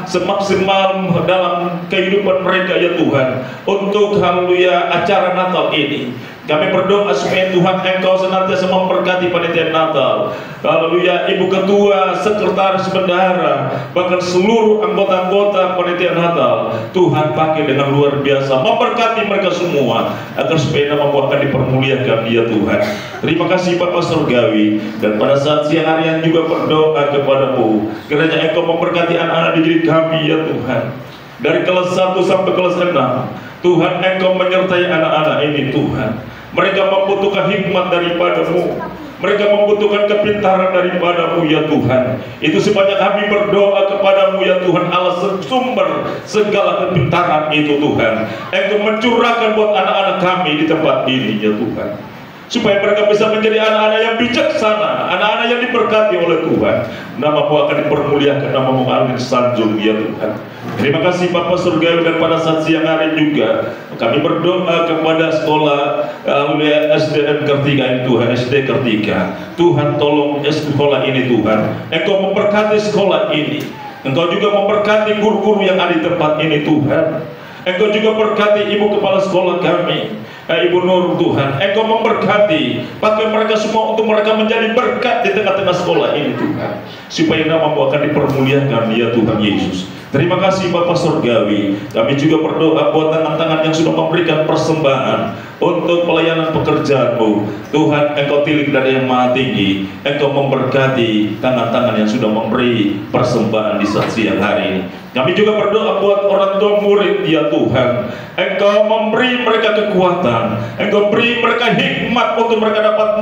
semaksimal dalam kehidupan mereka ya Tuhan, untuk haleluya acara Natal ini. Kami berdoa supaya Tuhan Engkau senantiasa memberkati panitia Natal. Haleluya, Ibu Ketua, Sekretaris Bendahara, bahkan seluruh anggota-anggota panitia Natal, Tuhan pakai dengan luar biasa, memberkati mereka semua agar supaya nama-Mu akan dipermuliakan ya Tuhan. Terima kasih Bapa Surgawi. Dan pada saat siang hari yang juga berdoa kepada-Mu, kiranya Engkau memberkati anak-anak dididik kami ya Tuhan, dari kelas 1 sampai kelas 6. Tuhan Engkau menyertai anak-anak ini Tuhan. Mereka membutuhkan hikmat daripada-Mu, mereka membutuhkan kepintaran daripada-Mu ya Tuhan. Itu sebabnya kami berdoa kepada-Mu ya Tuhan, Allah sumber segala kepintaran itu Tuhan. Engkau mencurahkan buat anak-anak kami di tempat ini ya Tuhan, supaya mereka bisa menjadi anak-anak yang bijaksana, anak-anak yang diberkati oleh Tuhan. Nama-Mu akan dipermuliakan, nama-Mu akan disanjung ya Tuhan. Terima kasih Bapak Surgawi. Dan pada saat siang hari juga kami berdoa kepada sekolah SDN Kartika ini Tuhan, SD Kartika. Tuhan tolong sekolah ini Tuhan, Engkau memberkati sekolah ini. Engkau juga memberkati guru-guru yang ada di tempat ini Tuhan. Engkau juga berkati Ibu Kepala Sekolah kami, Ibu Nur Tuhan. Engkau memberkati, pakai mereka semua untuk mereka menjadi berkat di tengah-tengah sekolah ini Tuhan, supaya nama-Mu akan dipermuliakan ya Tuhan Yesus. Terima kasih Bapak Surgawi. Kami juga berdoa buat tangan-tangan yang sudah memberikan persembahan untuk pelayanan pekerjaan-Mu. Tuhan Engkau tilik dari yang maha tinggi, Engkau memberkati tangan-tangan yang sudah memberi persembahan di saat siang hari ini. Kami juga berdoa buat orang tua murid ya Tuhan, Engkau memberi mereka kekuatan, Engkau beri mereka hikmat untuk mereka dapat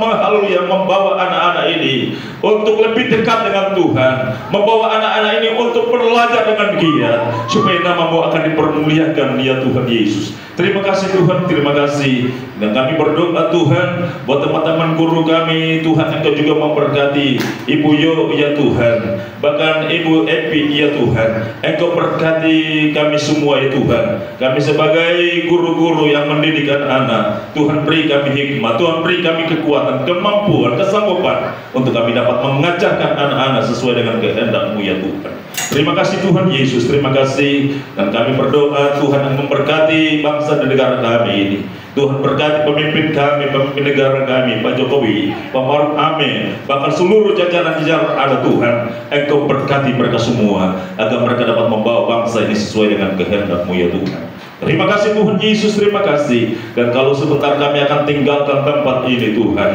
membawa anak-anak ini untuk lebih dekat dengan Tuhan, membawa anak-anak ini untuk belajar dengan giat, supaya nama-Mu akan dipermuliakan ya Tuhan Yesus. Terima kasih Tuhan, terima kasih. Dan kami berdoa Tuhan buat teman-teman guru kami, Tuhan Engkau juga memberkati Ibu Yo ya Tuhan, bahkan Ibu Epi ya Tuhan. Engkau berkati kami semua ya Tuhan. Kami sebagai guru-guru yang mendidik anak, Tuhan beri kami hikmat, Tuhan beri kami kekuatan, kemampuan, kesanggupan untuk kami dapat mengajarkan anak-anak sesuai dengan kehendak-Mu ya Tuhan. Terima kasih Tuhan Yesus, terima kasih. Dan kami berdoa Tuhan yang memberkati bangsa dan negara kami ini. Tuhan berkati pemimpin kami, pemimpin negara kami, Pak Jokowi, Pak Maruf Amin, bahkan seluruh jajaran-jajaran ada Tuhan. Engkau berkati mereka semua agar mereka dapat membawa bangsa ini sesuai dengan kehendak-Mu ya Tuhan. Terima kasih Tuhan Yesus, terima kasih. Dan kalau sebentar kami akan tinggalkan tempat ini Tuhan,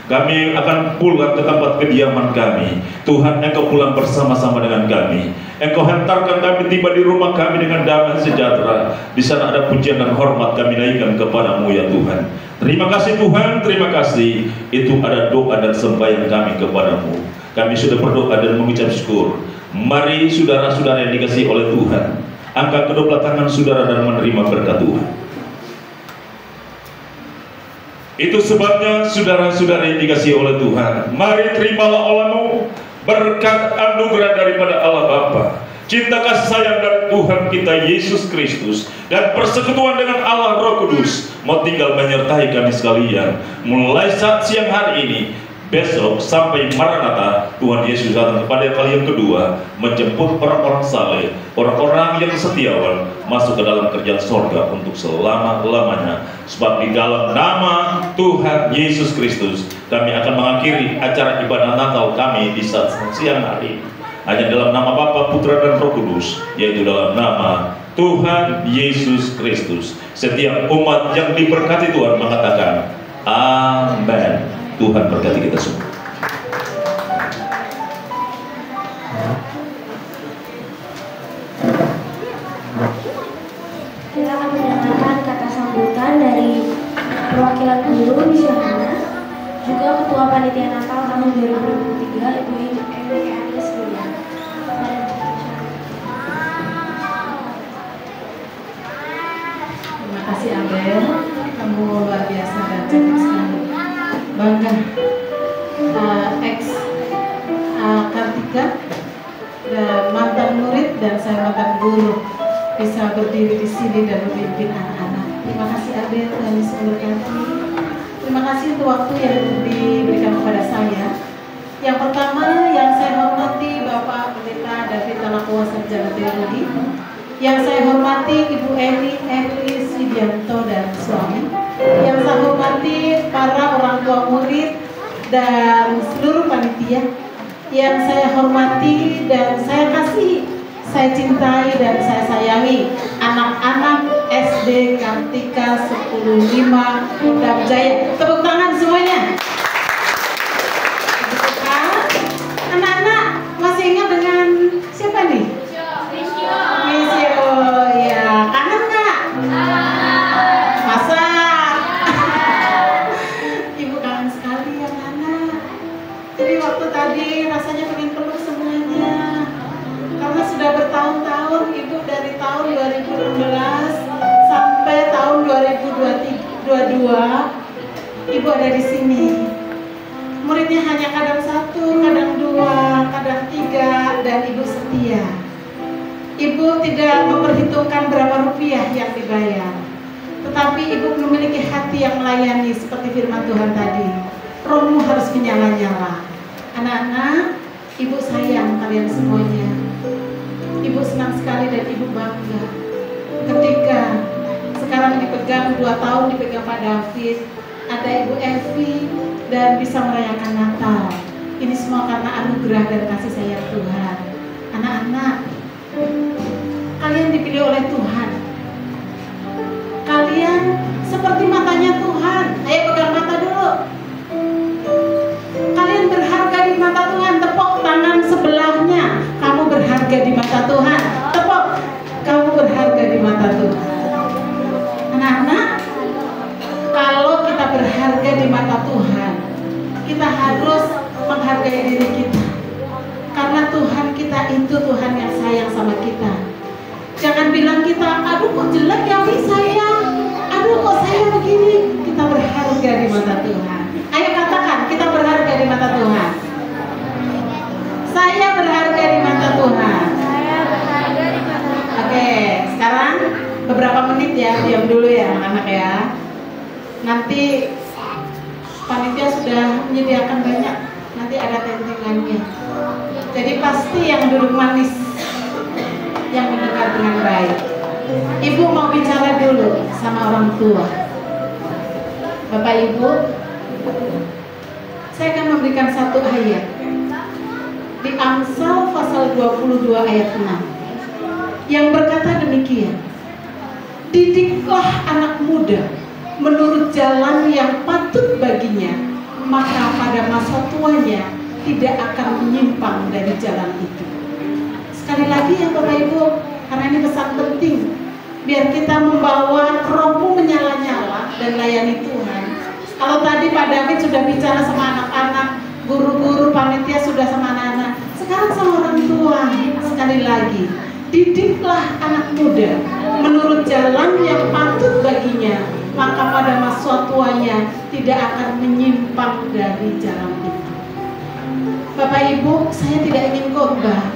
kami akan pulang ke tempat kediaman kami. Tuhan Engkau pulang bersama-sama dengan kami. Engkau hantarkan kami tiba di rumah kami dengan damai sejahtera. Di sana ada pujian dan hormat kami naikkan kepada-Mu ya Tuhan. Terima kasih Tuhan, terima kasih. Itu ada doa dan sembahyang kami kepada-Mu. Kami sudah berdoa dan mengucap syukur. Mari saudara-saudara yang dikasihi oleh Tuhan, angkat kedua tangan saudara dan menerima berkat Tuhan. Itu sebabnya saudara-saudara yang dikasihi oleh Tuhan, mari terimalah olehmu berkat anugerah daripada Allah Bapa, cinta kasih sayang dari Tuhan kita Yesus Kristus, dan persekutuan dengan Allah Roh Kudus mau tinggal menyertai kami sekalian mulai saat siang hari ini, besok sampai Maranatha. Tuhan Yesus datang kepada kali yang kedua, menjemput orang-orang saleh, orang-orang yang setiawan masuk ke dalam kerjaan sorga untuk selama-lamanya. Sebab di dalam nama Tuhan Yesus Kristus kami akan mengakhiri acara ibadah Natal kami di saat siang hari. Hanya dalam nama Bapa, Putra dan Roh Kudus, yaitu dalam nama Tuhan Yesus Kristus. Setiap umat yang diberkati Tuhan mengatakan amin. Tuhan berkati kita semua. Kita akan mendengarkan kata sambutan dari perwakilan guru di sana, juga Ketua Panitia Natal tahun 2023, Ibu Enrique Anies William. Terima kasih Abel, kamu luar biasa dan cantik sekali. Bangga ex Kartika, mantan murid dan saya mantan guru bisa berdiri di sini dan memimpin anak-anak. Terima kasih Ade, Tuhan Yesus memberkati. Terima kasih untuk waktu yang diberikan kepada saya. Yang pertama yang saya hormati Bapak Pendeta David Talakua Sarjana Teologi. Yang saya hormati Ibu Eli Widianto dan suami. Yang saya hormati para orang tua murid dan seluruh panitia. Yang saya hormati dan saya kasih, saya cintai dan saya sayangi anak-anak SD Kartika 105 Kodam Jaya. Tepuk tangan semuanya. Anak-anak masih ingat dengan siapa nih? Misio. Ya, kangen nggak? Masa? Ibu kangen sekali ya anak. Jadi waktu tadi rasanya pengen peluk semuanya. Karena sudah bertahun-tahun Ibu dari tahun 2016 sampai tahun 2022 Ibu ada di sini. Muridnya hanya kadang 1, kadang 2, kadang 3 dan Ibu setia. Ibu tidak memperhitungkan berapa rupiah yang dibayar, tetapi Ibu memiliki hati yang melayani seperti firman Tuhan tadi. Rohmu harus menyala-nyala. Anak-anak, Ibu sayang kalian semuanya. Ibu senang sekali dan Ibu bangga ketika sekarang dipegang 2 tahun dipegang Pak David, ada Ibu Evi dan bisa merayakan Natal. Ini semua karena anugerah dan kasih sayang Tuhan. Anak-anak, kalian dipilih oleh Tuhan. Kalian seperti matanya Tuhan. Ayo pegang mata dulu. Kalian berharga di mata Tuhan. Tepuk tangan sebelahnya. Kamu berharga di mata Tuhan. Tepuk. Kamu berharga di mata Tuhan. Anak-anak, kalau kita berharga di mata Tuhan, kita harus menghargai diri kita. Karena Tuhan kita itu Tuhan yang sayang sama kita. Jangan bilang kita, aduh kok jelek ya saya, aduh kok saya begini. Kita berharga di mata Tuhan. Ayo katakan, kita berharga di mata Tuhan. Saya berharga di mata Tuhan. Oke, sekarang beberapa menit ya, diam dulu ya anak-anak ya. Nanti panitia sudah menyediakan banyak, nanti ada tentengannya. Jadi pasti yang duduk manis, yang mendengar dengan baik. Ibu mau bicara dulu sama orang tua. Bapak Ibu, saya akan memberikan satu ayat di Amsal pasal 22 ayat 6 yang berkata demikian. Didiklah anak muda menurut jalan yang patut baginya, maka pada masa tuanya tidak akan menyimpang dari jalan itu. Sekali lagi ya Bapak Ibu, karena ini pesan penting, biar kita membawa rohmu menyala-nyala dan layani Tuhan. Kalau tadi Pak David sudah bicara sama anak-anak, guru-guru panitia sudah sama anak-anak, sekarang sama orang tua. Sekali lagi, didiklah anak muda menurut jalan yang patut baginya, maka pada masa tuanya tidak akan menyimpang dari jalan itu. Bapak Ibu, saya tidak ingin khotbah,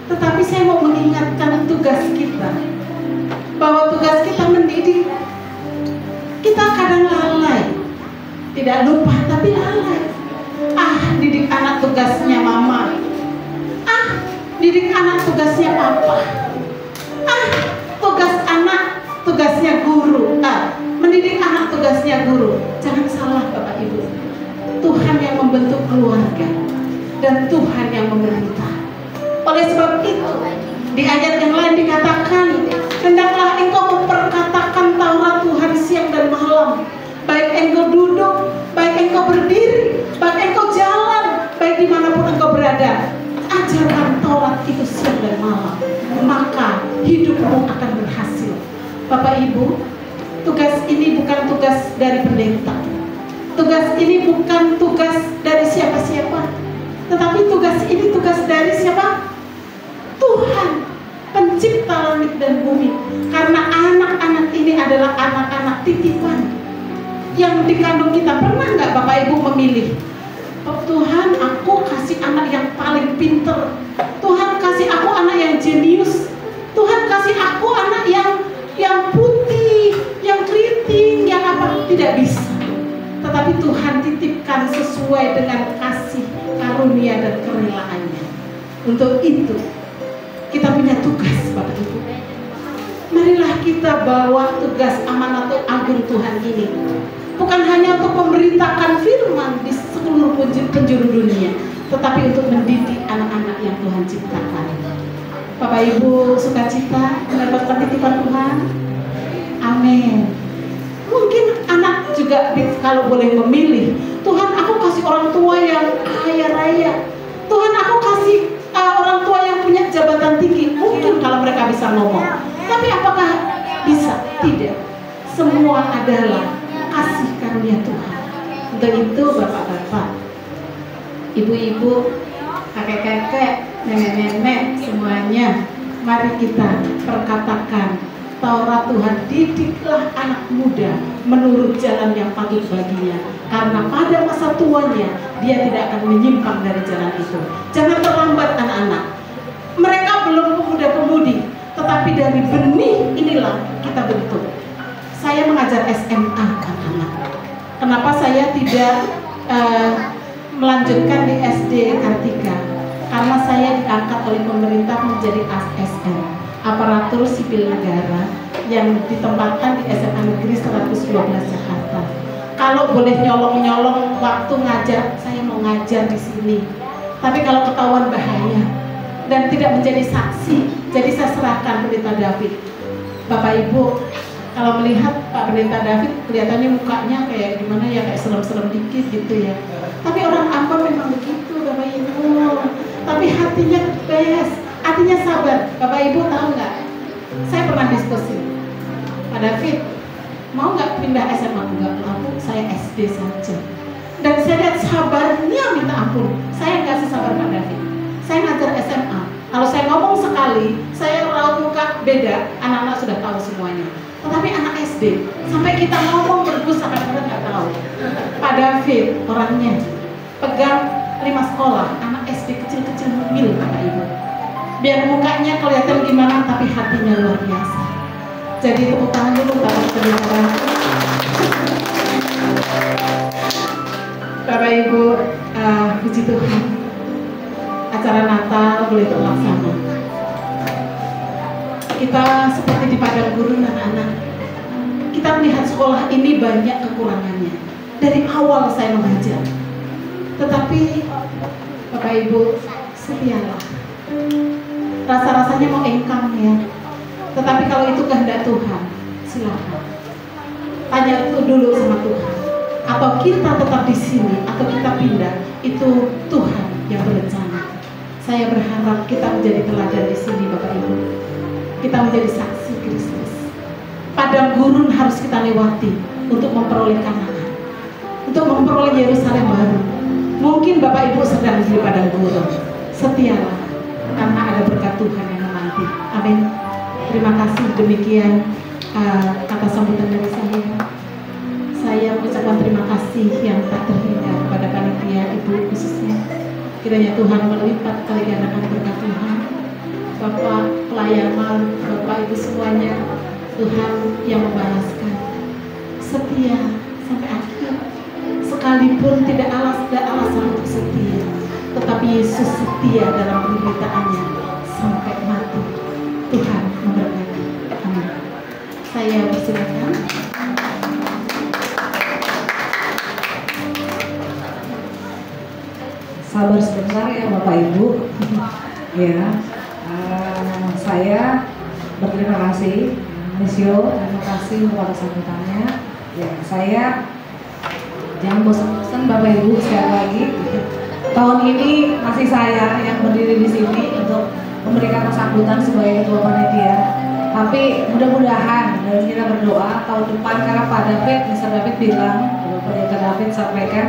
tetapi saya mau mengingatkan tugas kita, bahwa tugas kita mendidik. Kita kadang lalai, tidak lupa tapi lalai. Didik anak tugasnya mama. Didik anak tugasnya papa. Tugas anak tugasnya guru. Mendidik anak tugasnya guru. Jangan salah Bapak Ibu. Tuhan yang membentuk keluarga dan Tuhan yang memerintah. Oleh sebab itu, di ayat yang lain dikatakan, hendaklah engkau memperkatakan Taurat Tuhan siang dan malam, baik engkau duduk, baik engkau berdiri, baik engkau jalan, baik dimanapun engkau berada. Ajarkan Taurat itu siang dan malam, maka hidupmu akan berhasil. Bapak Ibu, tugas ini bukan tugas dari pendeta, tugas ini bukan tugas dari siapa-siapa, tetapi tugas ini tugas dari siapa? Tuhan, pencipta langit dan bumi. Karena anak-anak ini adalah anak-anak titipan yang dikandung kita. Pernah nggak Bapak Ibu memilih, oh, Tuhan aku kasih anak yang paling pinter, Tuhan kasih aku anak yang jenius, Tuhan kasih aku anak yang putih, sesuai dengan kasih karunia dan kerelaannya. Untuk itu kita punya tugas, Bapak Ibu. Marilah kita bawa tugas amanat agung Tuhan ini, bukan hanya untuk memberitakan firman di seluruh penjuru dunia, tetapi untuk mendidik anak-anak yang Tuhan ciptakan. Bapak Ibu sukacita mendapatkan titipan Tuhan. Amin. Mungkin anak juga kalau boleh memilih, Tuhan aku kasih orang tua yang kaya raya, Tuhan aku kasih orang tua yang punya jabatan tinggi. Mungkin kalau mereka bisa ngomong. Tapi apakah bisa? Tidak. Semua adalah kasih karunia Tuhan. Untuk itu bapak-bapak, ibu-ibu, kakek-kakek, nenek-nenek, semuanya, mari kita perkatakan Taurat Tuhan, didiklah anak muda menurut jalan yang patut baginya, karena pada masa tuanya dia tidak akan menyimpang dari jalan itu. Jangan terlambat anak-anak. Mereka belum pemuda-pemudi, tetapi dari benih inilah kita bentuk. Saya mengajar SMA anak-anak. Kenapa saya tidak melanjutkan di SD Kartika? Karena saya diangkat oleh pemerintah menjadi ASN, aparatur sipil negara, yang ditempatkan di SMA Negeri 112 Jakarta. Kalau boleh nyolong-nyolong waktu ngajar, saya mau ngajar di sini. Tapi kalau ketahuan bahaya dan tidak menjadi saksi, jadi saya serahkan Pendeta David. Bapak Ibu, kalau melihat Pak Pendeta David kelihatannya mukanya kayak gimana ya, kayak serem-serem dikit gitu ya. Tapi orang Ambon memang begitu Bapak Ibu. Tapi hatinya best, hatinya sabar. Bapak Ibu tahu nggak? Saya pernah diskusi, Pak David mau nggak pindah SMA? Enggak, aku saya SD saja. Dan saya lihat sabarnya minta ampun. Saya nggak sesabar Pak David. Saya ngajar SMA. Kalau saya ngomong sekali, saya raut muka beda, anak-anak sudah tahu semuanya. Tetapi anak SD, sampai kita ngomong berdua kadang-kadang nggak tahu. Pak David orangnya pegang 5 sekolah, anak SD kecil-kecil mungil Bapak Ibu. Biar mukanya kelihatan gimana, tapi hatinya luar biasa. Jadi tepuk tangan dulu Bapak Saudara. Bapak Ibu, puji Tuhan, acara Natal boleh terlaksana. Kita seperti di padang gurun anak-anak. Kita melihat sekolah ini banyak kekurangannya. Dari awal saya mengajar. Tetapi Bapak Ibu, setialah. Rasa-rasanya mau engkang ya. Tetapi kalau itu kehendak Tuhan, silakan. Tanya itu dulu sama Tuhan. Atau kita tetap di sini, atau kita pindah, itu Tuhan yang berencana. Saya berharap kita menjadi teladan di sini Bapak Ibu. Kita menjadi saksi Kristus. Padang gurun harus kita lewati untuk memperoleh Kanaan, untuk memperoleh Yerusalem baru. Mungkin Bapak Ibu sedang di padang gurun. Setialah, karena ada berkat Tuhan yang menanti. Amin. Terima kasih, demikian kata sambutan dari saya. Saya mengucapkan terima kasih yang tak terhingga kepada panitia Ibu khususnya. Kiranya Tuhan melipat kali gandakan berkat Tuhan. Bapak pelayanan, Bapak Ibu semuanya, Tuhan yang membalaskan. Setia sampai akhir. Sekalipun tidak alasan untuk setia, tetapi Yesus setia dalam penderitaannya sampai mati. Tuhan memberkati. Amin. Saya persilakan. Sabar sebentar ya Bapak Ibu. Ya, saya berterima kasih, Misio, terima kasih kepada sambutannya. Ya, saya jangan bosan-bosan Bapak Ibu sekali lagi. Tahun ini masih saya yang berdiri di sini untuk memberikan sambutan sebagai ketua panitia. Tapi mudah-mudahan dan kita berdoa tahun depan, karena Pak David, Mr. David bilang, Pendeta David sampaikan,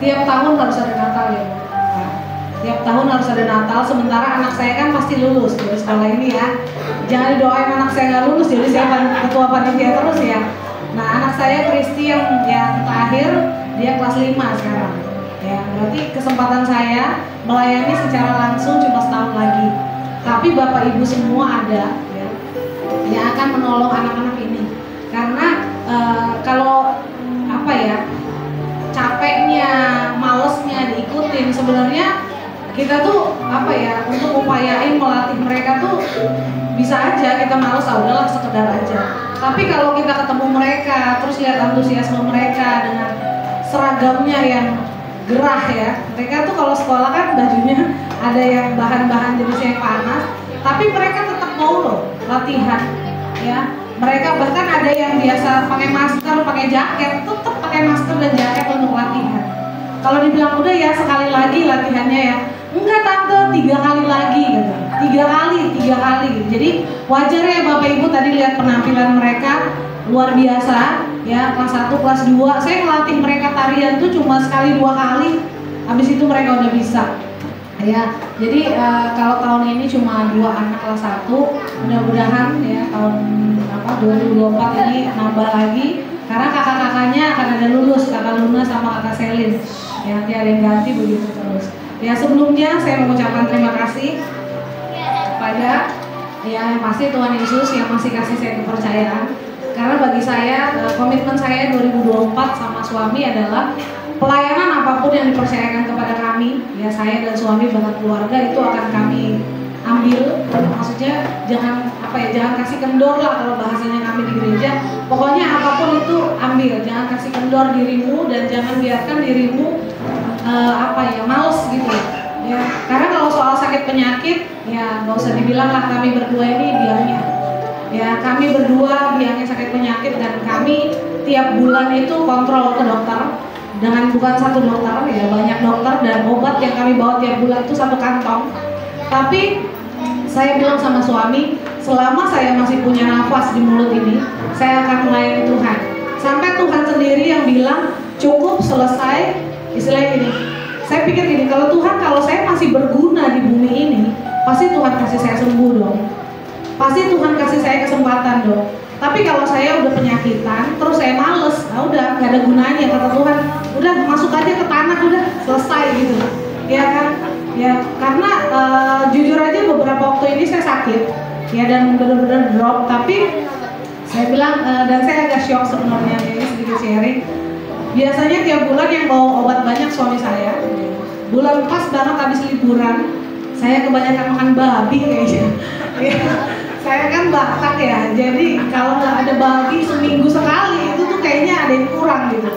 tiap tahun harus ada Natal ya. Nah, tiap tahun harus ada Natal. Sementara anak saya kan pasti lulus dari sekolah ini ya. Jangan didoain anak saya nggak lulus, jadi saya ketua panitia terus ya. Nah, anak saya Kristi yang terakhir, dia kelas 5 sekarang. Ya, berarti kesempatan saya melayani secara langsung cuma setahun lagi. Tapi Bapak Ibu semua ada ya, yang akan menolong anak-anak ini. Karena kalau apa ya, capeknya, males kita tuh apa ya, untuk upayain melatih mereka tuh bisa aja kita males, udahlah sekedar aja. Tapi kalau kita ketemu mereka, terus lihat antusiasme mereka dengan seragamnya yang gerah ya, mereka tuh kalau sekolah kan bajunya ada yang bahan-bahan jenisnya yang panas, tapi mereka tetap mau loh latihan ya. Mereka bahkan ada yang biasa pakai masker, pakai jaket, tetap pakai masker dan jaket untuk latihan. Kalau dibilang udah ya sekali lagi latihannya ya, enggak tante 3 kali lagi gitu. 3 kali gitu. Jadi wajar ya Bapak Ibu tadi lihat penampilan mereka luar biasa ya, kelas 1, kelas 2. Saya ngelatih mereka tarian tuh cuma sekali 2 kali. Habis itu mereka udah bisa. Ya, jadi kalau tahun ini cuma 2 anak kelas 1, mudah-mudahan ya tahun 2024 ini nambah lagi karena kakak-kakaknya akan ada lulus, kakak Luna sama kakak Selin. Ya, nanti ada yang ganti begitu terus. Ya, sebelumnya saya mengucapkan terima kasih kepada ya pasti Tuhan Yesus yang masih kasih saya kepercayaan. Karena bagi saya komitmen saya 2024 sama suami adalah pelayanan apapun yang dipercayakan kepada kami, ya saya dan suami bahkan keluarga itu akan kami ambil. Maksudnya jangan jangan kasih kendor lah kalau bahasanya kami di gereja. Pokoknya apapun itu ambil, jangan kasih kendor dirimu dan jangan biarkan dirimu males gitu. Ya, karena kalau soal sakit penyakit, ya nggak usah dibilang lah kami berdua ini biangnya. Ya kami berdua biangnya sakit penyakit dan kami tiap bulan itu kontrol ke dokter. Dengan bukan satu dokter ya, banyak dokter dan obat yang kami bawa tiap bulan itu 1 kantong. Tapi saya bilang sama suami, selama saya masih punya nafas di mulut ini, saya akan melayani Tuhan. Sampai Tuhan sendiri yang bilang cukup, selesai. Istilahnya gini, saya pikir gini, kalau saya masih berguna di bumi ini, pasti Tuhan kasih saya sembuh dong. Pasti Tuhan kasih saya kesempatan dong. Tapi kalau saya udah penyakitan, terus saya males, udah gak ada gunanya kata Tuhan. Udah masuk aja ke tanah, udah selesai gitu. Ya kan? Ya karena jujur aja beberapa waktu ini saya sakit, ya dan benar-benar drop. Tapi saya bilang dan saya agak shock sebenarnya, ini sedikit sharing. Biasanya tiap bulan yang bawa obat banyak suami saya. Bulan pas banget habis liburan, saya kebanyakan makan babi kayaknya. Saya kan Batak ya, jadi kalau nggak ada babi seminggu sekali itu tuh kayaknya ada yang kurang gitu.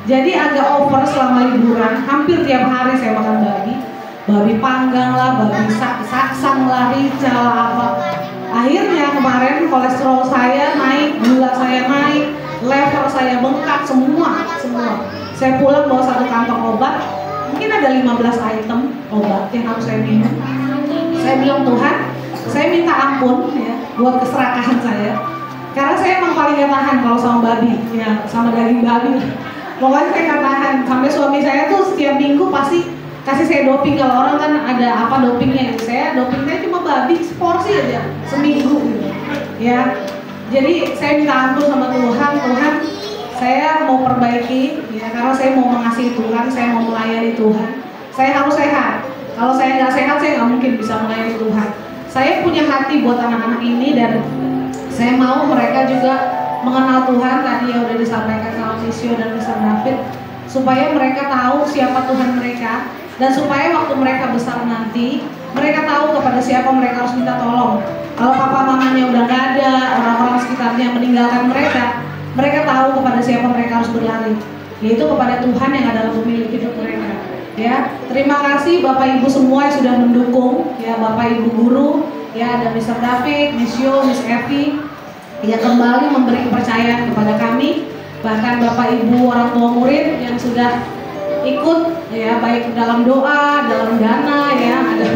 Jadi agak over selama liburan, hampir tiap hari saya makan babi panggang lah, babi saksang lah, rica lah apa. Akhirnya kemarin kolesterol saya naik, gula saya naik, lever saya bengkak, semua. Saya pulang bawa 1 kantong obat, mungkin ada 15 item obat yang harus saya minum. Saya bilang Tuhan, saya minta ampun ya buat keserakahan saya, karena saya emang paling gak tahan kalau sama babi, ya sama daging babi. Pokoknya saya gak tahan. Sampai suami saya tuh setiap minggu pasti kasih saya doping. Kalau orang kan ada apa dopingnya, saya dopingnya cuma babi seporsi aja seminggu gitu. Ya, jadi saya minta ampun sama Tuhan, saya mau perbaiki, ya karena saya mau mengasihi Tuhan, saya mau melayani Tuhan. Saya harus sehat. Kalau saya nggak sehat, saya nggak mungkin bisa melayani Tuhan. Saya punya hati buat anak-anak ini dan saya mau mereka juga mengenal Tuhan. Tadi yang udah disampaikan sama Misio dan Mr. David, supaya mereka tahu siapa Tuhan mereka dan supaya waktu mereka besar nanti mereka tahu kepada siapa mereka harus minta tolong. Kalau papa mamanya udah nggak ada, orang-orang sekitarnya meninggalkan mereka, mereka tahu kepada siapa mereka harus berlari, yaitu kepada Tuhan yang adalah pemilik hidup mereka. Ya, terima kasih Bapak Ibu semua yang sudah mendukung, ya Bapak Ibu guru, ya ada Mr. David, Miss Yo, Miss Evi, yang kembali memberi kepercayaan kepada kami, bahkan Bapak Ibu orang tua murid yang sudah ikut, ya baik dalam doa, dalam dana, ya ada.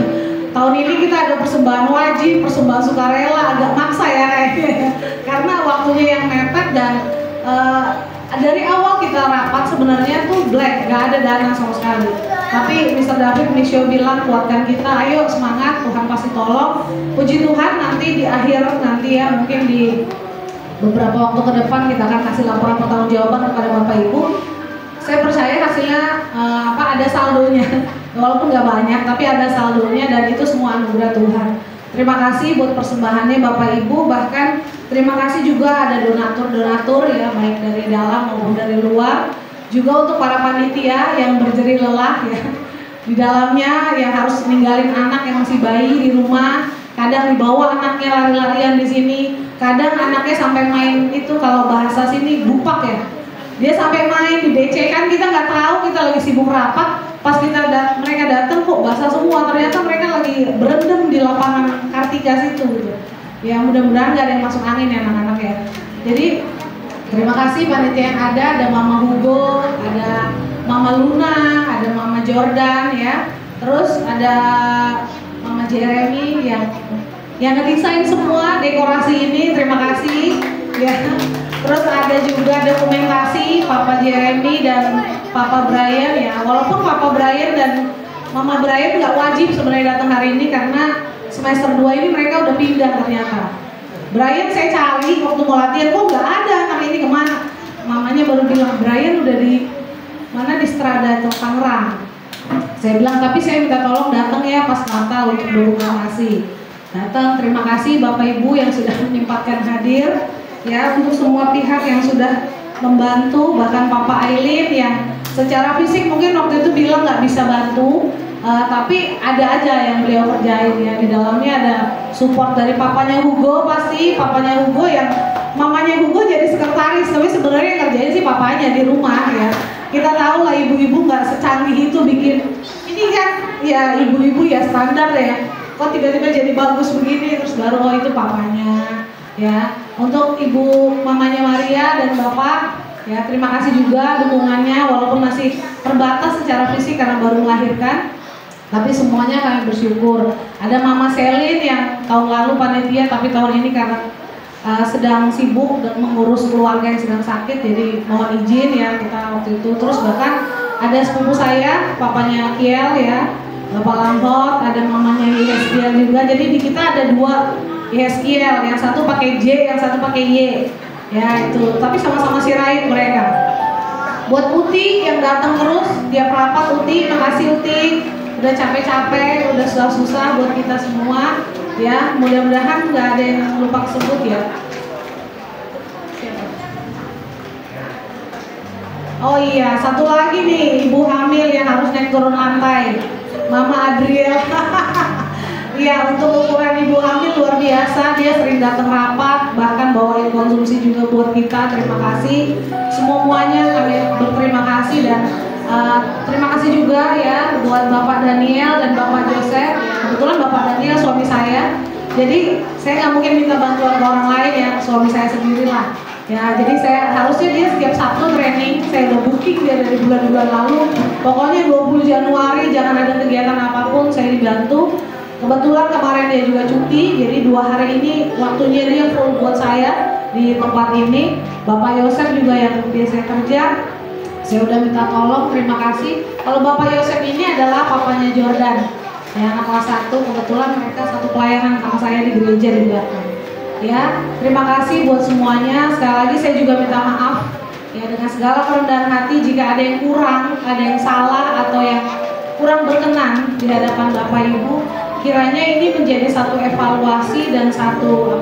Tahun ini kita ada persembahan wajib, persembahan sukarela, agak maksa ya kayaknya, karena waktunya yang mepet dan dari awal kita rapat sebenarnya tuh black, gak ada dana sama sekali. Tapi Mr. David, Misio bilang kuatkan kita, ayo semangat, Tuhan pasti tolong. Puji Tuhan nanti di akhir nanti ya mungkin di beberapa waktu ke depan kita akan kasih laporan pertanggungjawaban kepada Bapak Ibu. Saya percaya hasilnya ada saldonya, walaupun gak banyak tapi ada saldonya dan itu semua anugerah Tuhan. Terima kasih buat persembahannya Bapak Ibu, bahkan terima kasih juga ada donatur-donatur ya baik dari dalam maupun dari luar. Juga untuk para panitia yang berjerih lelah ya, di dalamnya yang harus ninggalin anak yang masih bayi di rumah, kadang dibawa anaknya lari-larian di sini, kadang anaknya sampai main itu kalau bahasa sini bupak ya, dia sampai main di BC kan kita nggak tahu, kita lagi sibuk rapat, pas mereka datang kok basah semua, ternyata mereka lagi berendam di lapangan Kartika situ gitu. Ya mudah-mudahan nggak ada yang masuk angin ya anak-anak ya. Jadi terima kasih panitia yang ada Mama Hugo, ada Mama Luna, ada Mama Jordan ya. Terus ada Mama Jeremy yang ngedesain semua dekorasi ini, terima kasih ya. Terus ada juga dokumentasi Papa Jeremy dan Papa Brian ya. Walaupun Papa Brian dan Mama Brian nggak wajib sebenarnya datang hari ini karena semester 2 ini mereka udah pindah ternyata. Brian saya cari waktu mau latihan, kok nggak ada anak ini kemana? Mamanya baru bilang Brian udah di mana, di Strada Tangerang. Saya bilang tapi saya minta tolong datang ya pas Natal untuk dokumentasi. Datang, terima kasih Bapak Ibu yang sudah menyempatkan hadir ya, untuk semua pihak yang sudah membantu, bahkan Papa Aileen yang secara fisik mungkin waktu itu bilang nggak bisa bantu. Tapi ada aja yang beliau kerjain ya, di dalamnya ada support dari papanya Hugo, pasti papanya Hugo yang mamanya Hugo jadi sekretaris, tapi sebenarnya yang kerjain sih papanya di rumah ya. Kita tahu lah ibu-ibu nggak secanggih itu bikin ini kan ya, ibu-ibu ya standar ya, kok tiba-tiba jadi bagus begini, terus baru oh itu papanya ya. Untuk ibu mamanya Maria dan bapak ya, terima kasih juga dukungannya walaupun masih terbatas secara fisik karena baru melahirkan. Tapi semuanya kami bersyukur. Ada Mama Selin yang tahun lalu panitia, tapi tahun ini karena sedang sibuk dan mengurus keluarga yang sedang sakit, jadi mohon izin ya kita waktu itu. Terus bahkan ada sepupu saya, papanya Kiel ya, Bapak Lampot, ada mamanya ISKL juga. Jadi di kita ada 2 ISKL, yang satu pakai J, yang satu pakai Y. Ya itu, tapi sama-sama sirait mereka. Buat Uti yang datang terus tiap rapat, Uti, makasih Uti. Udah capek-capek, udah susah-susah buat kita semua ya. Mudah-mudahan nggak ada yang lupa sebut ya. Oh iya, satu lagi nih ibu hamil yang harus naik turun lantai, Mama Adriel. Iya, untuk ukuran ibu hamil luar biasa, dia sering datang rapat, bahkan bawain konsumsi juga buat kita. Terima kasih semuanya, kami berterima kasih dan terima kasih juga ya buat Bapak Daniel dan Bapak Joseph. Kebetulan Bapak Daniel suami saya, jadi saya nggak mungkin minta bantuan ke orang lain ya, suami saya sendiri lah. Ya, jadi saya harusnya dia setiap Sabtu training, saya udah booking dia dari bulan-bulan lalu. Pokoknya 20 Januari jangan ada kegiatan apapun, saya dibantu. Kebetulan kemarin dia juga cuti, jadi 2 hari ini waktunya dia full buat saya di tempat ini. Bapak Yosef juga yang biasa kerja, saya udah minta tolong, terima kasih. Kalau Bapak Yosef ini adalah papanya Jordan ya, anak kelas 1, kebetulan mereka satu pelayanan sama saya di gereja di belakang ya. Terima kasih buat semuanya. Sekali lagi saya juga minta maaf ya, dengan segala kerendahan hati jika ada yang kurang, ada yang salah atau yang kurang berkenan di hadapan Bapak Ibu. Kiranya ini menjadi satu evaluasi dan satu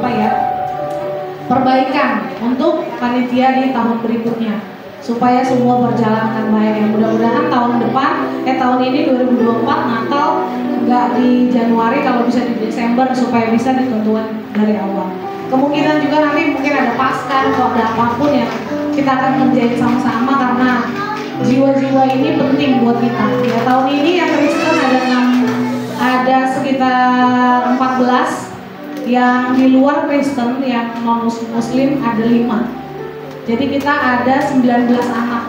perbaikan untuk panitia di tahun berikutnya, supaya semua berjalan dengan baik. Mudah-mudahan tahun ini 2024 Natal nggak di Januari, kalau bisa di Desember supaya bisa ditentukan dari awal. Kemungkinan juga nanti mungkin ada Paskah atau ada apapun yang kita akan kerjain sama-sama karena jiwa-jiwa ini penting buat kita. Ya, tahun ini yang Kristen ada sekitar 14, yang di luar Kristen yang non Muslim ada 5. Jadi kita ada 19 anak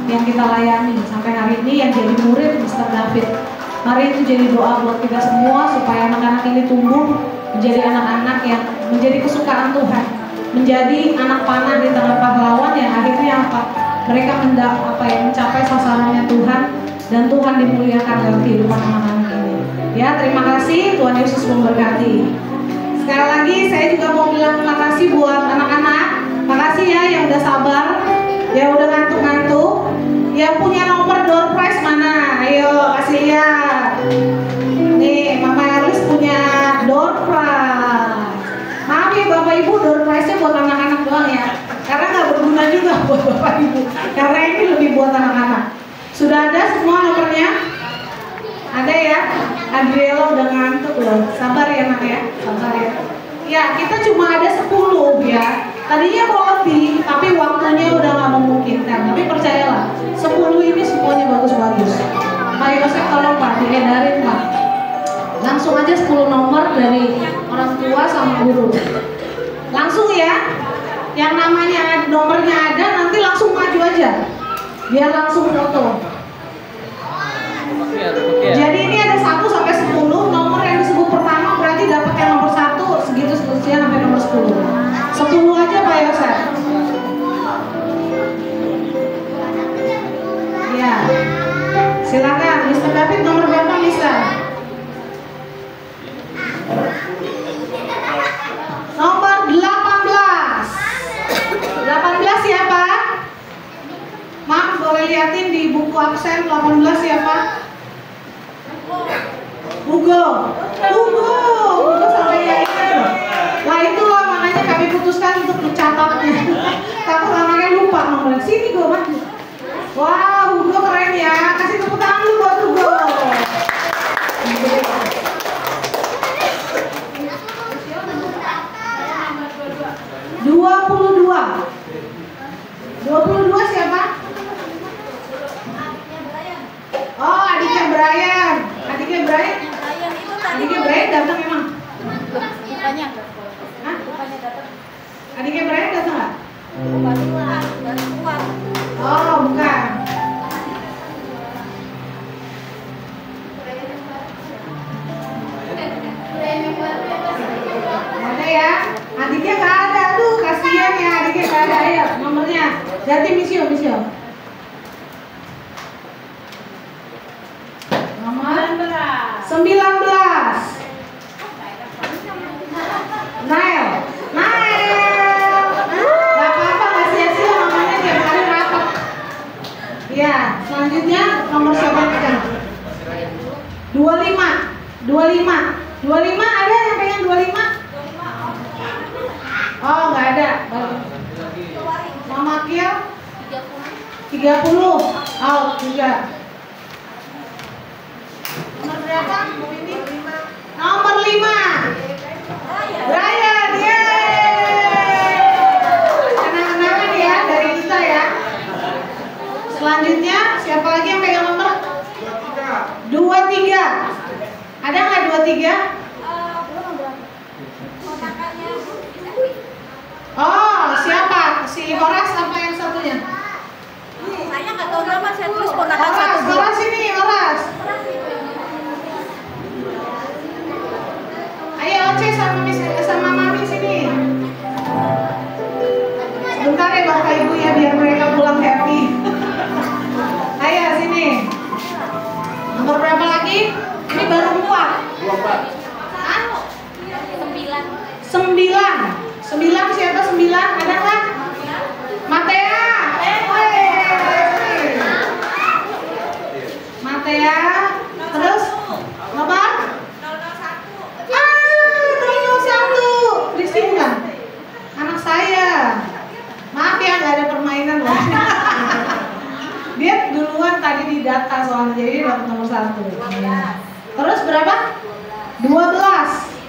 yang kita layani sampai hari ini yang jadi murid Mr. David. Mari itu jadi doa buat kita semua supaya anak-anak ini tumbuh menjadi anak-anak yang menjadi kesukaan Tuhan, menjadi anak panah di tengah pahlawan yang akhirnya mereka mencapai sasarannya Tuhan dan Tuhan dimuliakan dalam kehidupan anak-anak ini. Ya, terima kasih, Tuhan Yesus memberkati. Sekali lagi saya juga mau bilang terima kasih buat anak-anak. Makasih ya yang udah sabar, yang udah ngantuk-ngantuk. Yang punya nomor door prize mana? Ayo kasih lihat. Nih, Mama Erlis punya door prize. Maaf ya Bapak Ibu, door prize-nya buat anak-anak doang ya, karena nggak berguna juga buat Bapak Ibu, karena ini lebih buat anak-anak. Sudah ada semua nomornya? Ada ya? Adriela udah ngantuk loh. Sabar ya nak ya, sabar ya. Ya, kita cuma ada 10 ya. Tadinya mau lebih, tapi waktunya udah nggak memungkinkan. Tapi percayalah, 10 ini semuanya bagus-bagus. Pak Yosef tolong Pak, diedarin Pak. Langsung aja 10 nomor dari orang tua sama guru. Langsung ya. Yang namanya nomornya ada, nanti langsung maju aja. Biar langsung foto. Jadi ini ada 1 sampai 10. Nomor yang disebut pertama berarti dapat yang nomor 1, segitu seterusnya sampai nomor 10. 10 aja Pak Yosef. Ya. Silakan, Mr. David nomor berapa Mr.? Nomor 18. 18 siapa? Mam, boleh liatin di buku absen 18 siapa? Hugo sampai ya itu. Lah itu loh makanya kami putuskan untuk mencatatnya. Takut anaknya lupa nomornya. Sini gue maju. Wah, Hugo keren ya. Kasih tepuk tangan dulu buat Hugo. 22 siapa? Oh, adiknya Brian. Adiknya Brian datang memang? Bukannya. Hah? Bukannya datang. Adiknya Brian datang nggak? Kuat. Oh, bukan. Ada ya? Adiknya nggak ada. Aduh, kasihan ya adiknya nggak ada. Ayo, nomornya. Ganti misio. Nomor 19. Nail. Gak apa-apa, gak sia-sia namanya tiap hari rapat. Ya, selanjutnya nomor siapa pegang? 25 ada yang pengen 25? Oh, nggak ada. Mama Kiel 30. Oh, juga. Nomor berapa? Nomor 5. Brian, kenang-kenangan ya dari kita ya. Selanjutnya siapa lagi yang pegang nomor? 23. Ada nggak 23? Oh, siapa? Si Horas apa yang satunya? Saya nggak tahu nama, saya tulis ponakan satu. Horas ini, Horas. Ayo Oce sama Mami sini. Sebentar ya Bapak Ibu ya biar mereka pulang happy. Ayo sini. Nomor berapa lagi? Ini baru 4. 9 siapa 9? Ada nggak? Matea. Matea. Terus nomor 001. Rizky bukan? Anak saya. Maaf ya nggak ada permainan loh. Dia duluan tadi di data soalnya jadi dapat nomor 1. Terus berapa? 12.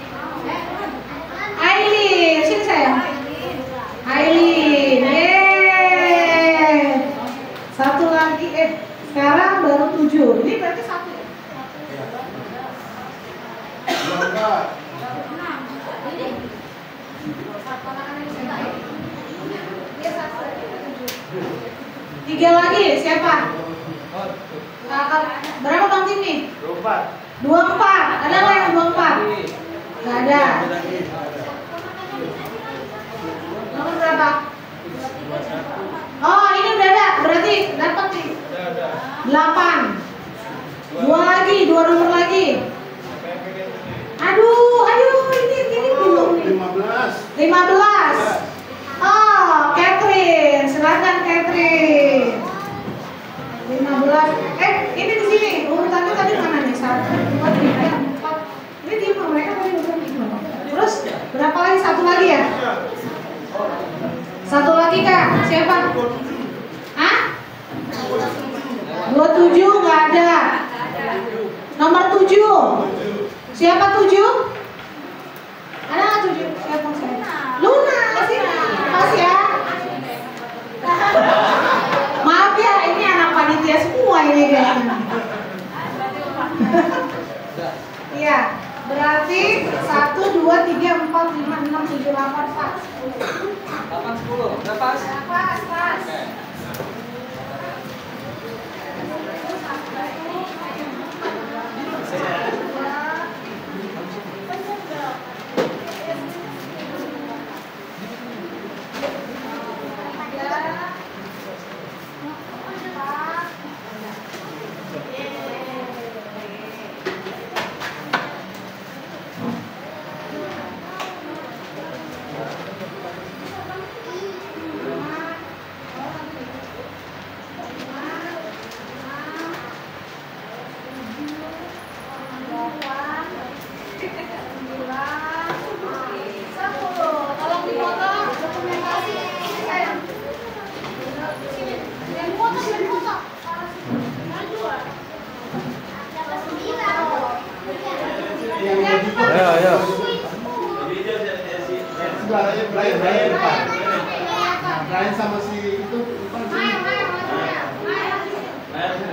Aileen, sini sayang. Aileen, satu lagi, sekarang baru 7. Ini berarti 1 ya? 3 lagi, siapa? Berapa Bang Timi? 24. Ada nggak yang 24? Nggak ada. Nomor berapa? Oh, ini udah ada. Berarti dapat nih. 8. 2 nomor lagi. Aduh, ini belum. 15. Oh, Catherine. Silakan Catherine. 15. Ini di sini. Urutannya tadi mana nih? 1, 2, 3, 4. Ini di mereka tadi urutan gimana? Terus berapa lagi? 1 lagi ya? 1 lagi Kak. Siapa? Hah? 27 nggak ada. Nomor 7. Siapa 7? Ada nggak 7? Siapa? Luna, sini. Pas ya. Maaf ya, ini anak panitia semua ini guys. Iya, berarti 1, 2, 3, 4, 5, 6, 7, 8, pas. 8, 10, udah pas? Pas. Ayo. Brian sama si itu.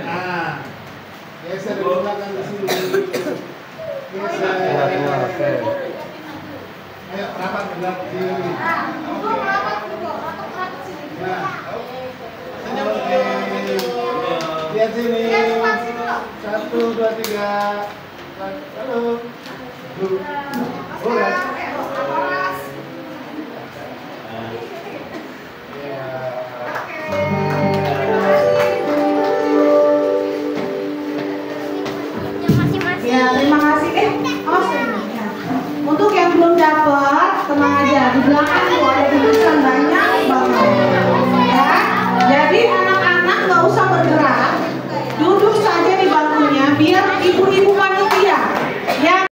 Nah, geser di belakang di sini. Geser. Oke. Ayo rapat benar di. Nah, senyum lihat sini. 1, 2, 3. Halo. Bolas. Ya, terima kasih. Awas ya. Untuk yang belum dapat, tenang aja. Di belakang